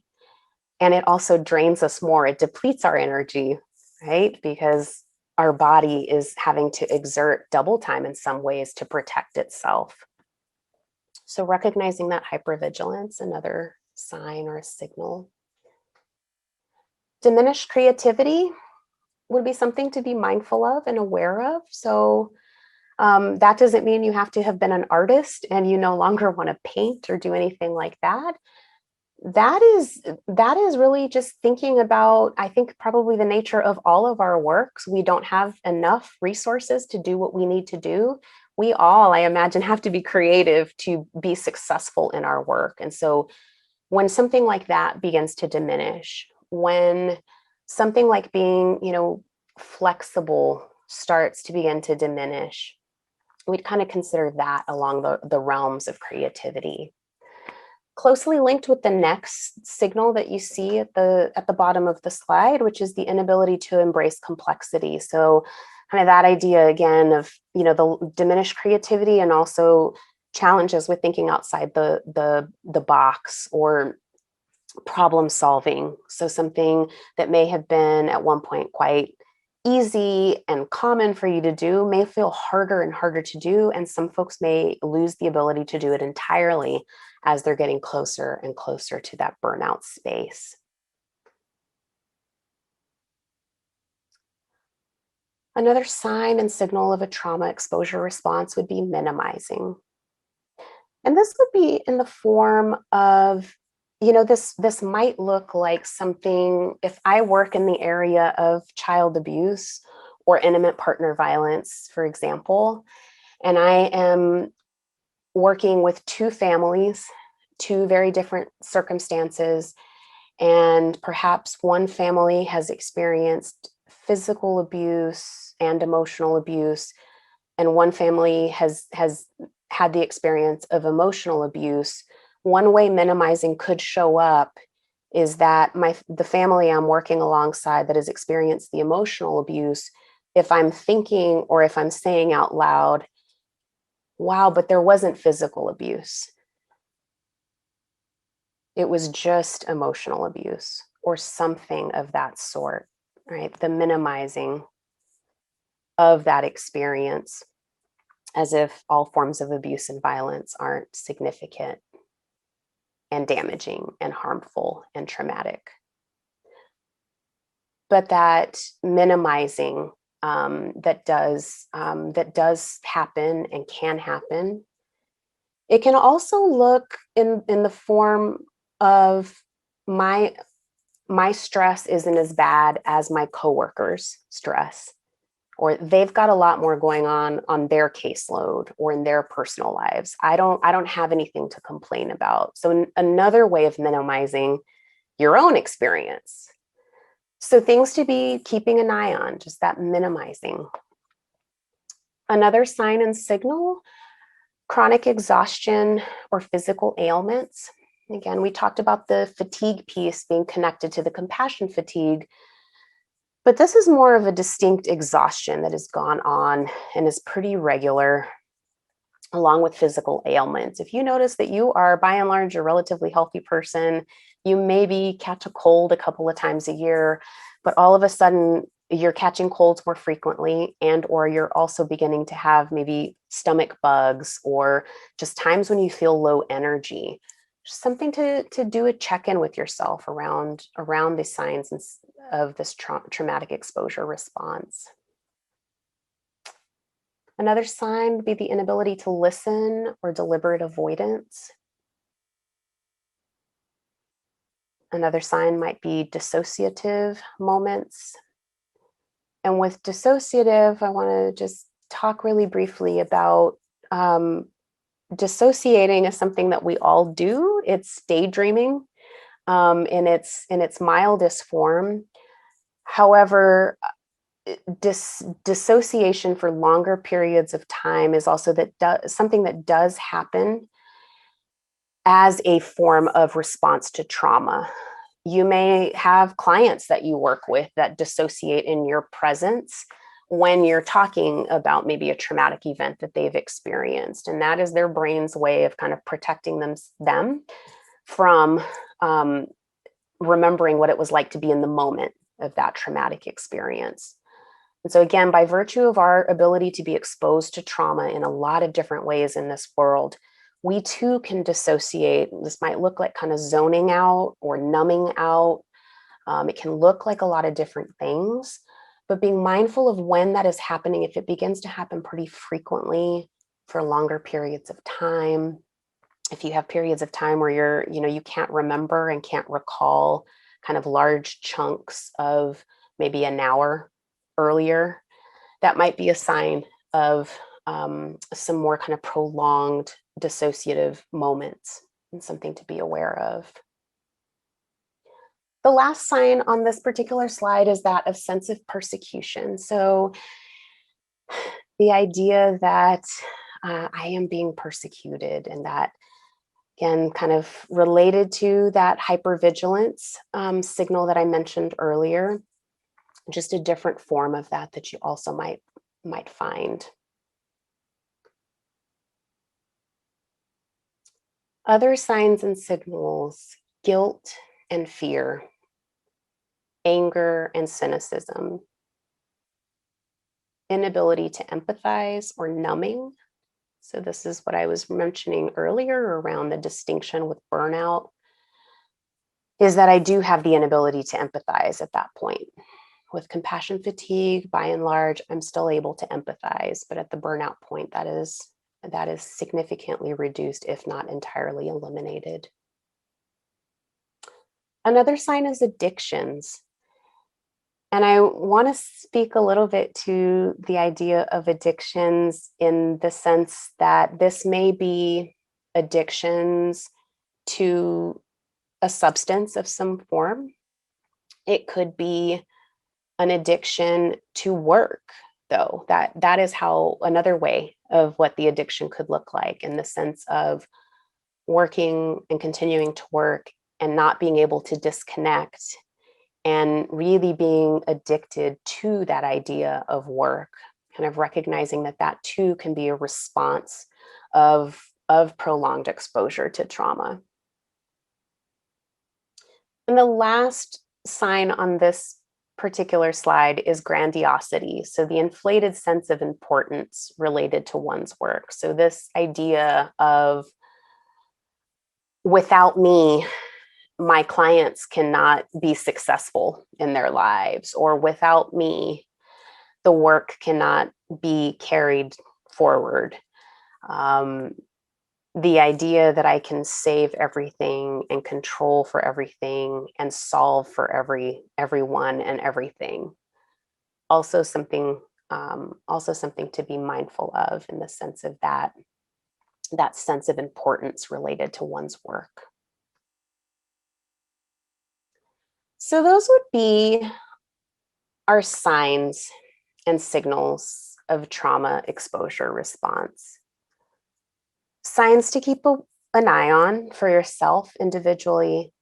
And it also drains us more. It depletes our energy, right? Because our body is having to exert double time in some ways to protect itself. So recognizing that hypervigilance, another sign or a signal. Diminished creativity would be something to be mindful of and aware of. So that doesn't mean you have to have been an artist and you no longer want to paint or do anything like that. That is really just thinking about, I think, probably the nature of all of our works. We don't have enough resources to do what we need to do. We all, I imagine, have to be creative to be successful in our work. And so when something like that begins to diminish, when something like being, flexible starts to begin to diminish, we'd kind of consider that along the realms of creativity. Closely linked with the next signal that you see at the bottom of the slide, which is the inability to embrace complexity. So kind of that idea again of, the diminished creativity and also challenges with thinking outside the box or problem solving. So something that may have been at one point quite easy and common for you to do may feel harder and harder to do. And some folks may lose the ability to do it entirely as they're getting closer and closer to that burnout space. Another sign and signal of a trauma exposure response would be minimizing. And this would be in the form of, this might look like something, if I work in the area of child abuse or intimate partner violence, for example, and I am working with two families, two very different circumstances, and perhaps one family has experienced physical abuse and emotional abuse, and one family has had the experience of emotional abuse One way minimizing could show up is that the family I'm working alongside that has experienced the emotional abuse, if I'm thinking or if I'm saying out loud, wow, but there wasn't physical abuse. It was just emotional abuse or something of that sort, right? The minimizing of that experience as if all forms of abuse and violence aren't significant and damaging and harmful and traumatic. But that minimizing that does happen and can happen. It can also look in the form of my stress isn't as bad as my coworkers' stress, or they've got a lot more going on their caseload or in their personal lives. I don't have anything to complain about. So another way of minimizing your own experience. So things to be keeping an eye on, just that minimizing. Another sign and signal, chronic exhaustion or physical ailments. Again, we talked about the fatigue piece being connected to the compassion fatigue, but this is more of a distinct exhaustion that has gone on and is pretty regular, along with physical ailments. If you notice that you are by and large a relatively healthy person, you maybe catch a cold a couple of times a year, but all of a sudden you're catching colds more frequently, and or you're also beginning to have maybe stomach bugs or just times when you feel low energy. Just something to do a check-in with yourself around the signs of this traumatic exposure response. Another sign would be the inability to listen or deliberate avoidance. Another sign might be dissociative moments. And with dissociative, I want to just talk really briefly about dissociating is something that we all do. It's daydreaming in its mildest form. However, dissociation for longer periods of time is also something that does happen as a form of response to trauma. You may have clients that you work with that dissociate in your presence when you're talking about maybe a traumatic event that they've experienced. And that is their brain's way of kind of protecting them from remembering what it was like to be in the moment of that traumatic experience. And so again, by virtue of our ability to be exposed to trauma in a lot of different ways in this world, we too can dissociate. This might look like kind of zoning out or numbing out. It can look like a lot of different things, but being mindful of when that is happening, if it begins to happen pretty frequently for longer periods of time, if you have periods of time where you can't remember and can't recall kind of large chunks of maybe an hour earlier, that might be a sign of some more kind of prolonged dissociative moments and something to be aware of. The last sign on this particular slide is that of sense of persecution. So the idea that I am being persecuted, and that, again, kind of related to that hypervigilance signal that I mentioned earlier, just a different form of that you also might find. Other signs and signals: guilt and fear, anger and cynicism, inability to empathize or numbing. So this is what I was mentioning earlier around the distinction with burnout, is that I do have the inability to empathize at that point. With compassion fatigue, by and large, I'm still able to empathize, but at the burnout point, that is significantly reduced, if not entirely eliminated. Another sign is addictions. And I want to speak a little bit to the idea of addictions in the sense that this may be addictions to a substance of some form. It could be an addiction to work, though. That is how another way of what the addiction could look like, in the sense of working and continuing to work and not being able to disconnect and really being addicted to that idea of work, kind of recognizing that that too can be a response of prolonged exposure to trauma. And the last sign on this particular slide is grandiosity. So the inflated sense of importance related to one's work. So this idea of, without me, my clients cannot be successful in their lives, or without me, the work cannot be carried forward. The idea that I can save everything and control for everything and solve for everyone and everything. Also something to be mindful of, in the sense of that sense of importance related to one's work. So those would be our signs and signals of trauma exposure response. Signs to keep an eye on for yourself individually.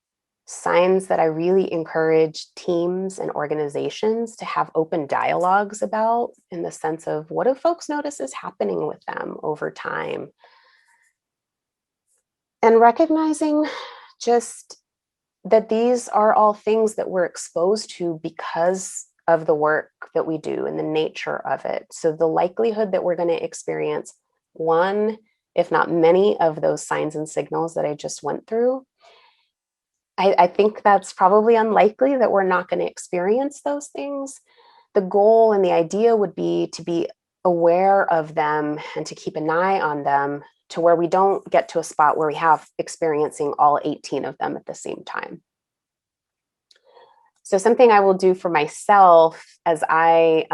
Signs that I really encourage teams and organizations to have open dialogues about, in the sense of, what do folks notice is happening with them over time? And recognizing just that these are all things that we're exposed to because of the work that we do and the nature of it. So the likelihood that we're going to experience one, if not many, of those signs and signals that I just went through, I think that's probably unlikely that we're not going to experience those things. The goal and the idea would be to be aware of them and to keep an eye on them, to where we don't get to a spot where we have experiencing all 18 of them at the same time. So something I will do for myself, as I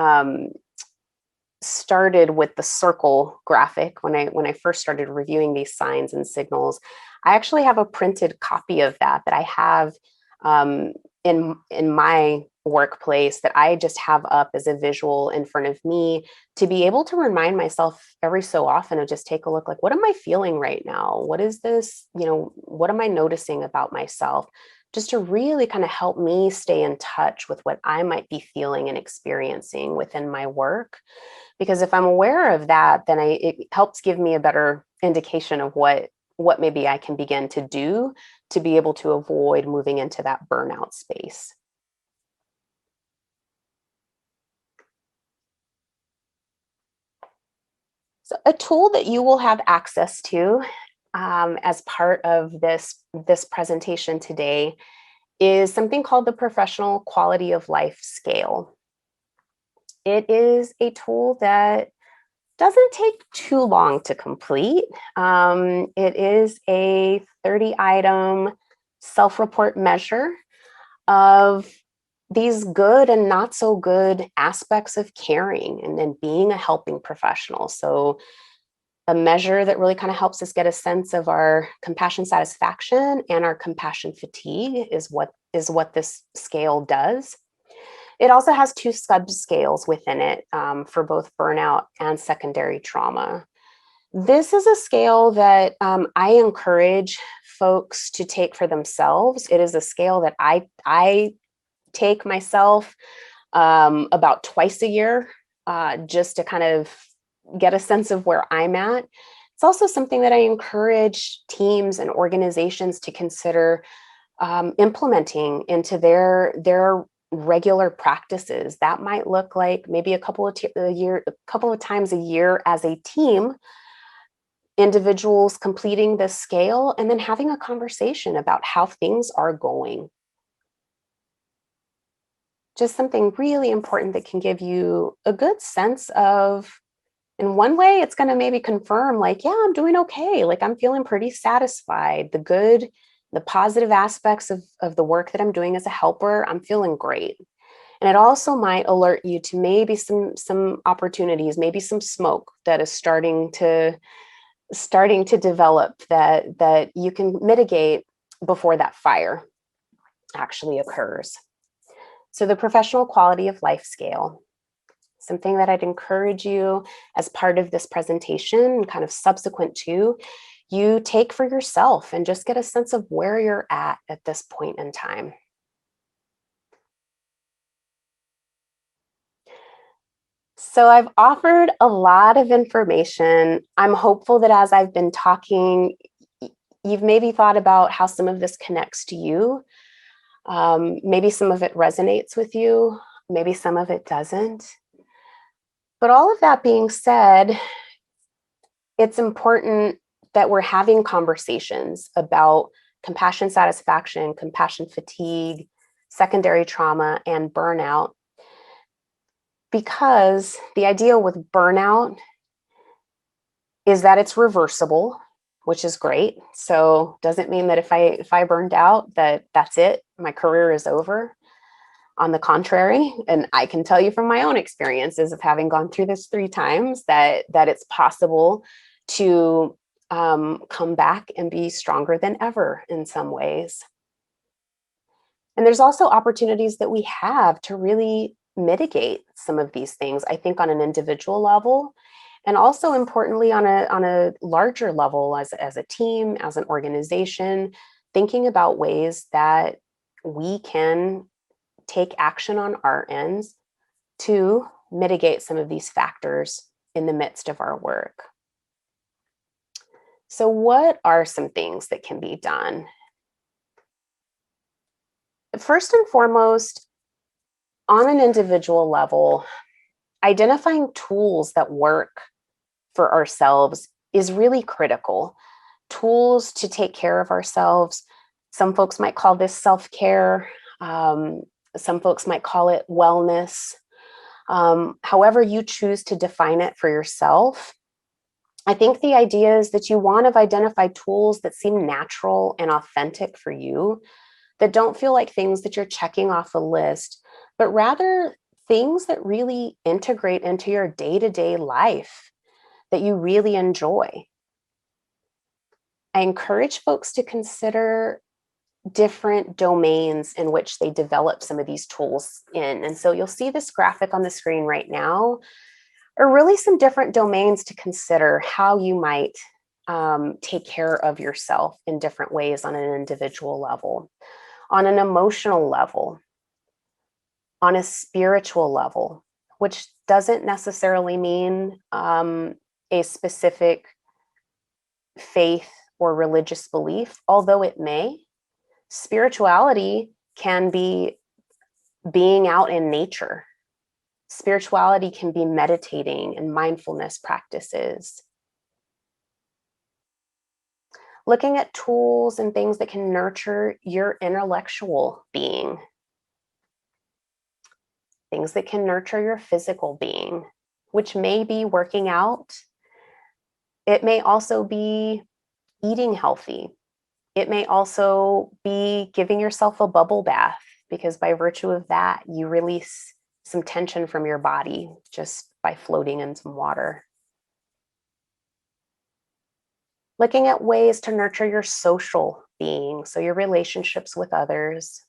started with the circle graphic, when I first started reviewing these signs and signals, I actually have a printed copy of that I have in my workplace, that I just have up as a visual in front of me, to be able to remind myself every so often of just take a look, like, what am I feeling right now? What is this, what am I noticing about myself? Just to really kind of help me stay in touch with what I might be feeling and experiencing within my work. Because if I'm aware of that, then it helps give me a better indication of what maybe I can begin to do to be able to avoid moving into that burnout space. So a tool that you will have access to as part of this presentation today is something called the Professional Quality of Life Scale. It is a tool that doesn't take too long to complete. It is a 30-item self-report measure of these good and not so good aspects of caring and being a helping professional. So a measure that really kind of helps us get a sense of our compassion satisfaction and our compassion fatigue is what this scale does. It also has 2 subscales within it for both burnout and secondary trauma. This is a scale that I encourage folks to take for themselves. It is a scale that I take myself about twice a year, just to kind of get a sense of where I'm at. It's also something that I encourage teams and organizations to consider implementing into their regular practices. That might look like maybe a couple of times a year as a team, individuals completing this scale and then having a conversation about how things are going. Just something really important that can give you a good sense of, in one way, it's going to maybe confirm, like, yeah, I'm doing okay. Like, I'm feeling pretty satisfied. The positive aspects of the work that I'm doing as a helper, I'm feeling great. And it also might alert you to maybe some opportunities, maybe some smoke that is starting to develop that you can mitigate before that fire actually occurs. So the Professional Quality of Life Scale, something that I'd encourage you as part of this presentation, kind of subsequent to, you take for yourself and just get a sense of where you're at this point in time. So I've offered a lot of information. I'm hopeful that as I've been talking, you've maybe thought about how some of this connects to you. Maybe some of it resonates with you, maybe some of it doesn't. But all of that being said, it's important that we're having conversations about compassion satisfaction, compassion fatigue, secondary trauma, and burnout. Because the idea with burnout is that it's reversible, which is great. So doesn't mean that if I burned out, that's it, my career is over. On the contrary, and I can tell you from my own experiences of having gone through this 3 times that it's possible to come back and be stronger than ever in some ways. And there's also opportunities that we have to really mitigate some of these things, I think, on an individual level, and also importantly on a larger level as a team, as an organization, thinking about ways that we can take action on our ends to mitigate some of these factors in the midst of our work. So what are some things that can be done? First and foremost, on an individual level, identifying tools that work for ourselves is really critical. Tools to take care of ourselves. Some folks might call this self-care. Some folks might call it wellness. However you choose to define it for yourself, I think the idea is that you want to identify tools that seem natural and authentic for you, that don't feel like things that you're checking off a list, but rather things that really integrate into your day-to-day life that you really enjoy. I encourage folks to consider different domains in which they develop some of these tools in. And so you'll see this graphic on the screen right now are really some different domains to consider how you might take care of yourself in different ways on an individual level, on an emotional level, on a spiritual level, which doesn't necessarily mean a specific faith or religious belief, although it may. Spirituality can be being out in nature. Spirituality can be meditating and mindfulness practices. Looking at tools and things that can nurture your intellectual being. Things that can nurture your physical being, which may be working out. It may also be eating healthy. It may also be giving yourself a bubble bath, because by virtue of that, you release some tension from your body just by floating in some water. Looking at ways to nurture your social being, so your relationships with others.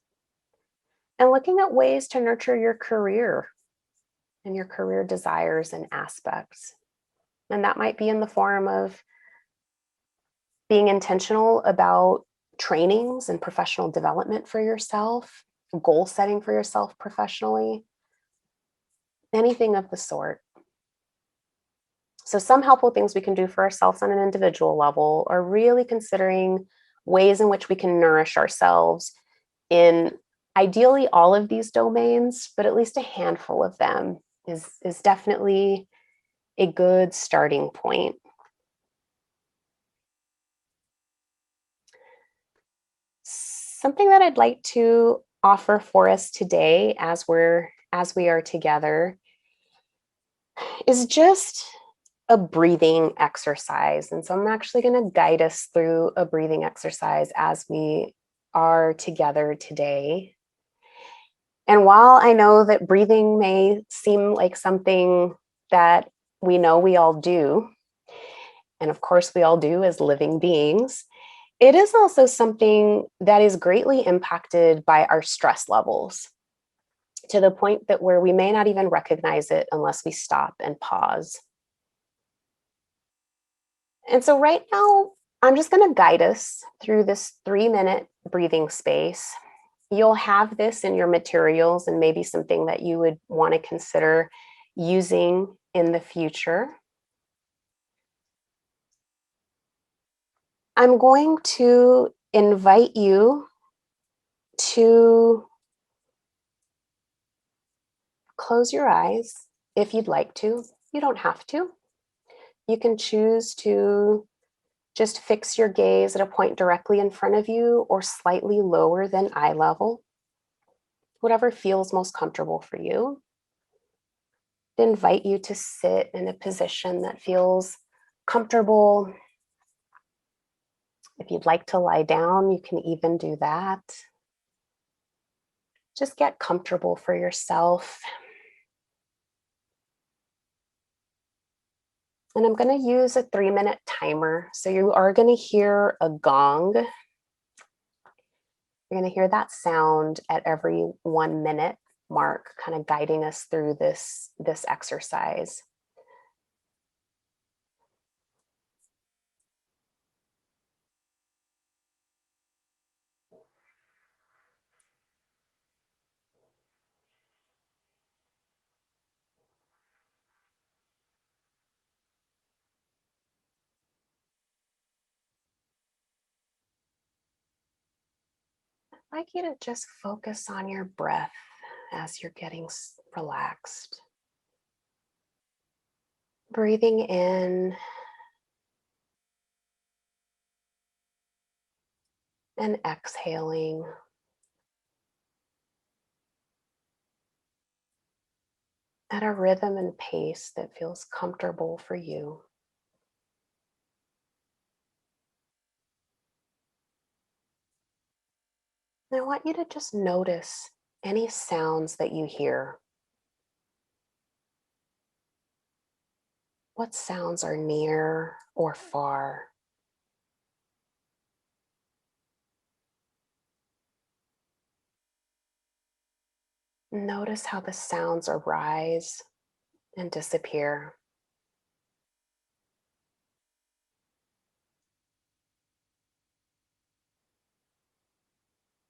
And looking at ways to nurture your career and your career desires and aspects. And that might be in the form of being intentional about trainings and professional development for yourself, goal setting for yourself professionally, anything of the sort. So some helpful things we can do for ourselves on an individual level are really considering ways in which we can nourish ourselves in ideally all of these domains, but at least a handful of them is definitely a good starting point. Something that I'd like to offer for us today as we are together is just a breathing exercise. And so I'm actually going to guide us through a breathing exercise as we are together today. And while I know that breathing may seem like something that we know we all do, and of course we all do as living beings, it is also something that is greatly impacted by our stress levels, to the point that where we may not even recognize it unless we stop and pause. And so right now, I'm just going to guide us through this 3-minute breathing space. You'll have this in your materials and maybe something that you would want to consider using in the future. I'm going to invite you to close your eyes if you'd like to. You don't have to. You can choose to just fix your gaze at a point directly in front of you or slightly lower than eye level, whatever feels most comfortable for you. I invite you to sit in a position that feels comfortable. If you'd like to lie down, you can even do that. Just get comfortable for yourself. And I'm going to use a 3-minute timer. So you are going to hear a gong. You're going to hear that sound at every 1 minute mark, kind of guiding us through this exercise. I'd like you to just focus on your breath as you're getting relaxed. Breathing in and exhaling. At a rhythm and pace that feels comfortable for you. And I want you to just notice any sounds that you hear. What sounds are near or far? Notice how the sounds arise and disappear.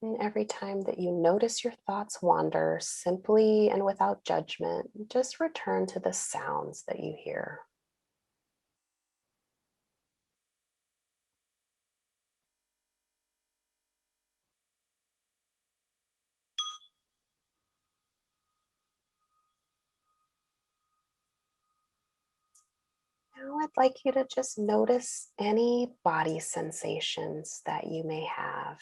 And every time that you notice your thoughts wander, simply and without judgment, just return to the sounds that you hear. Now I'd like you to just notice any body sensations that you may have.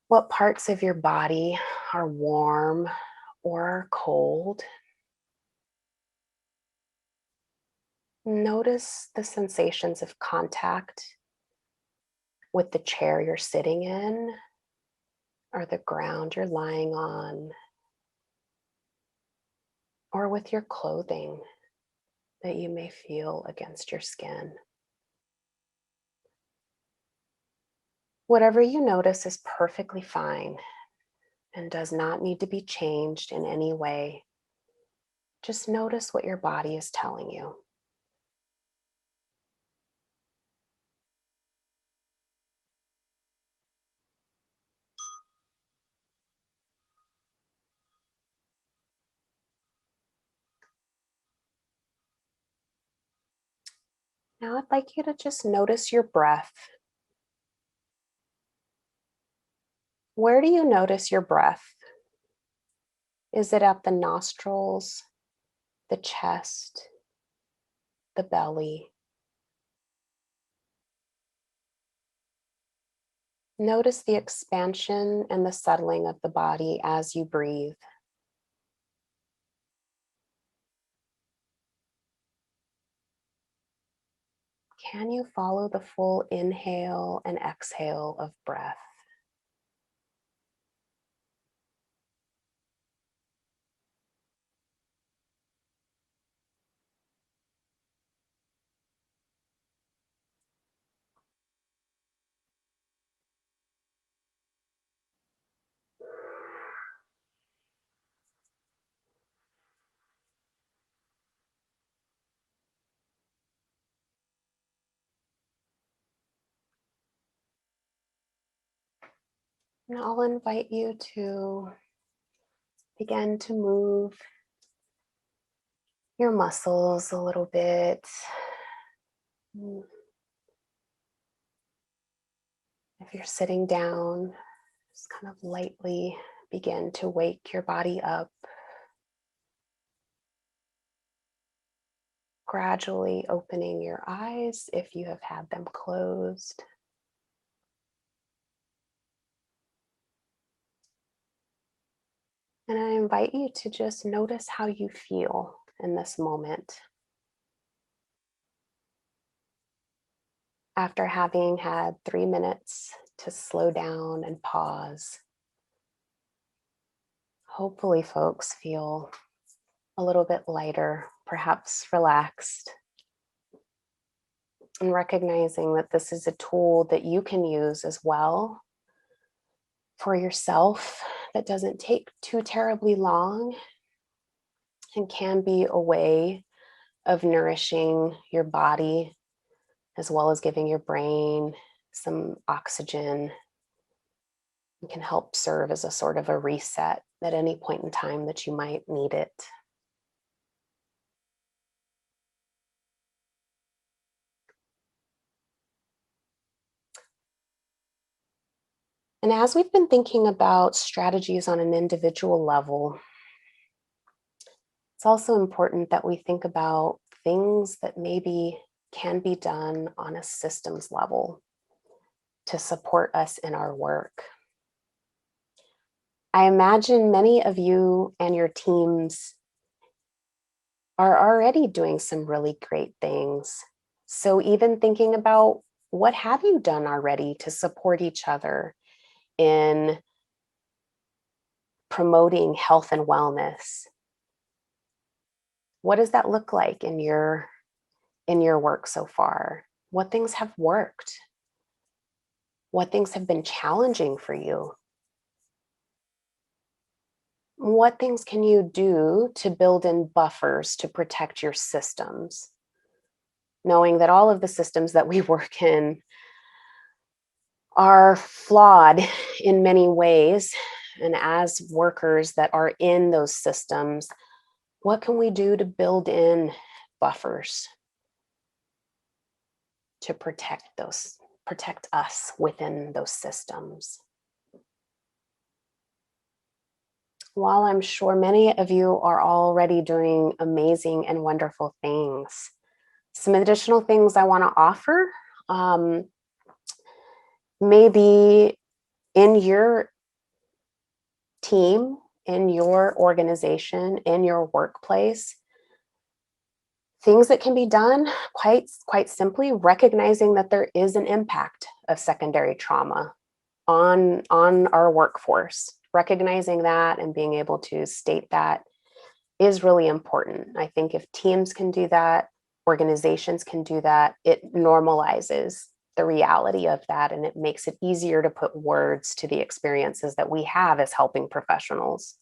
What parts of your body are warm or cold? Notice the sensations of contact with the chair you're sitting in or the ground you're lying on, or with your clothing that you may feel against your skin. Whatever you notice is perfectly fine and does not need to be changed in any way. Just notice what your body is telling you. Now I'd like you to just notice your breath. Where do you notice your breath? Is it at the nostrils, the chest, the belly? Notice the expansion and the settling of the body as you breathe. Can you follow the full inhale and exhale of breath? And I'll invite you to begin to move your muscles a little bit. If you're sitting down, just kind of lightly begin to wake your body up. Gradually opening your eyes if you have had them closed. And I invite you to just notice how you feel in this moment. After having had 3 minutes to slow down and pause, hopefully folks feel a little bit lighter, perhaps relaxed, and recognizing that this is a tool that you can use as well for yourself, that doesn't take too terribly long and can be a way of nourishing your body as well as giving your brain some oxygen. It can help serve as a sort of a reset at any point in time that you might need it. And as we've been thinking about strategies on an individual level, it's also important that we think about things that maybe can be done on a systems level to support us in our work. I imagine many of you and your teams are already doing some really great things. So even thinking about what have you done already to support each other in promoting health and wellness? What does that look like in your work so far? What things have worked? What things have been challenging for you? What things can you do to build in buffers to protect your systems? Knowing that all of the systems that we work in are flawed in many ways. And as workers that are in those systems, what can we do to build in buffers to protect us within those systems? While I'm sure many of you are already doing amazing and wonderful things, some additional things I want to offer, maybe in your team, in your organization, in your workplace, things that can be done quite simply, recognizing that there is an impact of secondary trauma on our workforce. Recognizing that and being able to state that is really important. I think if teams can do that, organizations can do that, it normalizes the reality of that, and it makes it easier to put words to the experiences that we have as helping professionals.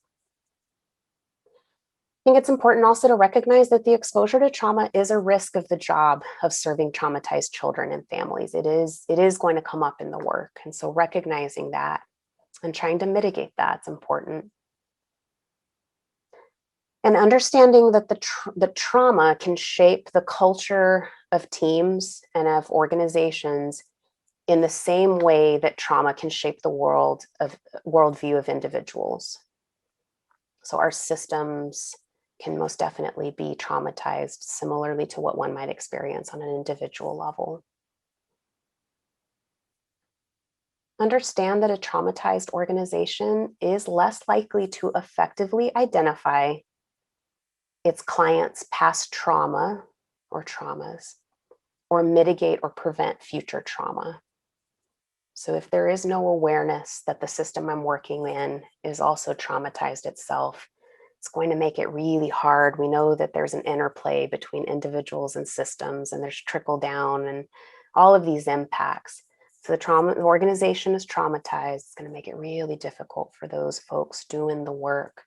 I think it's important also to recognize that the exposure to trauma is a risk of the job of serving traumatized children and families. It is going to come up in the work. And so recognizing that and trying to mitigate that's important. And understanding that the trauma can shape the culture of teams and of organizations in the same way that trauma can shape the worldview of individuals. So our systems can most definitely be traumatized similarly to what one might experience on an individual level. Understand that a traumatized organization is less likely to effectively identify its clients' past trauma or traumas, or mitigate or prevent future trauma. So if there is no awareness that the system I'm working in is also traumatized itself, it's going to make it really hard. We know that there's an interplay between individuals and systems, and there's trickle down and all of these impacts. So the organization is traumatized. It's going to make it really difficult for those folks doing the work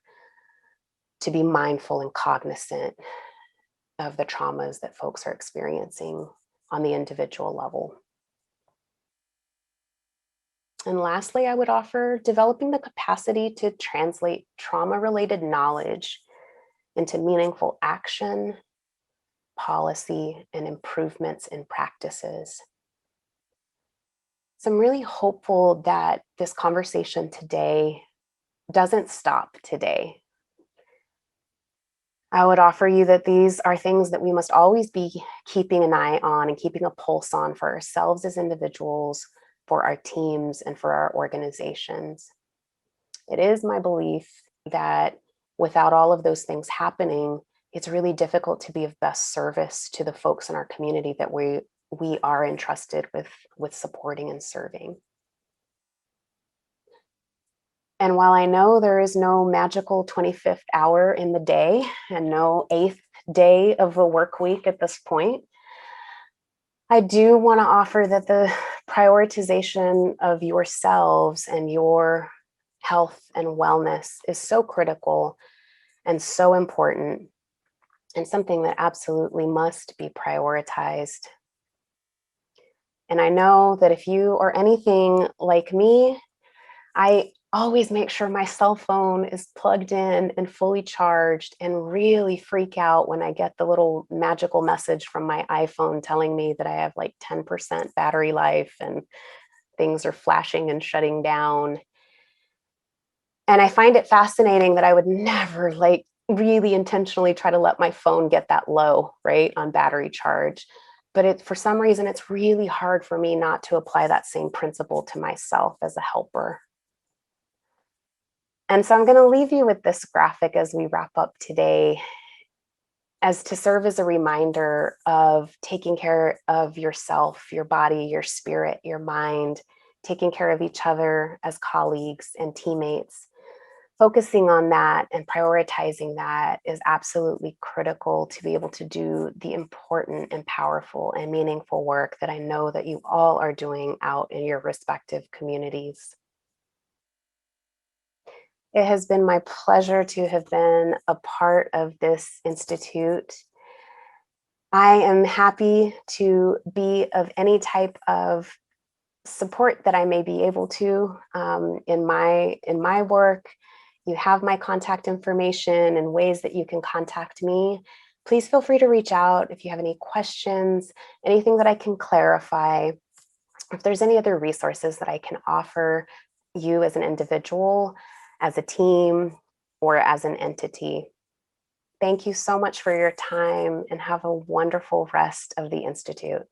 to be mindful and cognizant of the traumas that folks are experiencing on the individual level. And lastly, I would offer developing the capacity to translate trauma-related knowledge into meaningful action, policy, and improvements in practices. So I'm really hopeful that this conversation today doesn't stop today. I would offer you that these are things that we must always be keeping an eye on and keeping a pulse on for ourselves as individuals, for our teams, and for our organizations. It is my belief that without all of those things happening, it's really difficult to be of best service to the folks in our community that we are entrusted with supporting and serving. And while I know there is no magical 25th hour in the day and no 8th day of the work week at this point, I do want to offer that the prioritization of yourselves and your health and wellness is so critical and so important, and something that absolutely must be prioritized. And I know that if you are anything like me, I always make sure my cell phone is plugged in and fully charged, and really freak out when I get the little magical message from my iPhone telling me that I have like 10% battery life and things are flashing and shutting down. And I find it fascinating that I would never like really intentionally try to let my phone get that low, right, on battery charge. But for some reason, it's really hard for me not to apply that same principle to myself as a helper. And so I'm going to leave you with this graphic as we wrap up today, as to serve as a reminder of taking care of yourself, your body, your spirit, your mind, taking care of each other as colleagues and teammates. Focusing on that and prioritizing that is absolutely critical to be able to do the important and powerful and meaningful work that I know that you all are doing out in your respective communities. It has been my pleasure to have been a part of this institute. I am happy to be of any type of support that I may be able to in my work. You have my contact information and ways that you can contact me. Please feel free to reach out if you have any questions, anything that I can clarify. If there's any other resources that I can offer you as an individual, as a team, or as an entity. Thank you so much for your time, and have a wonderful rest of the Institute.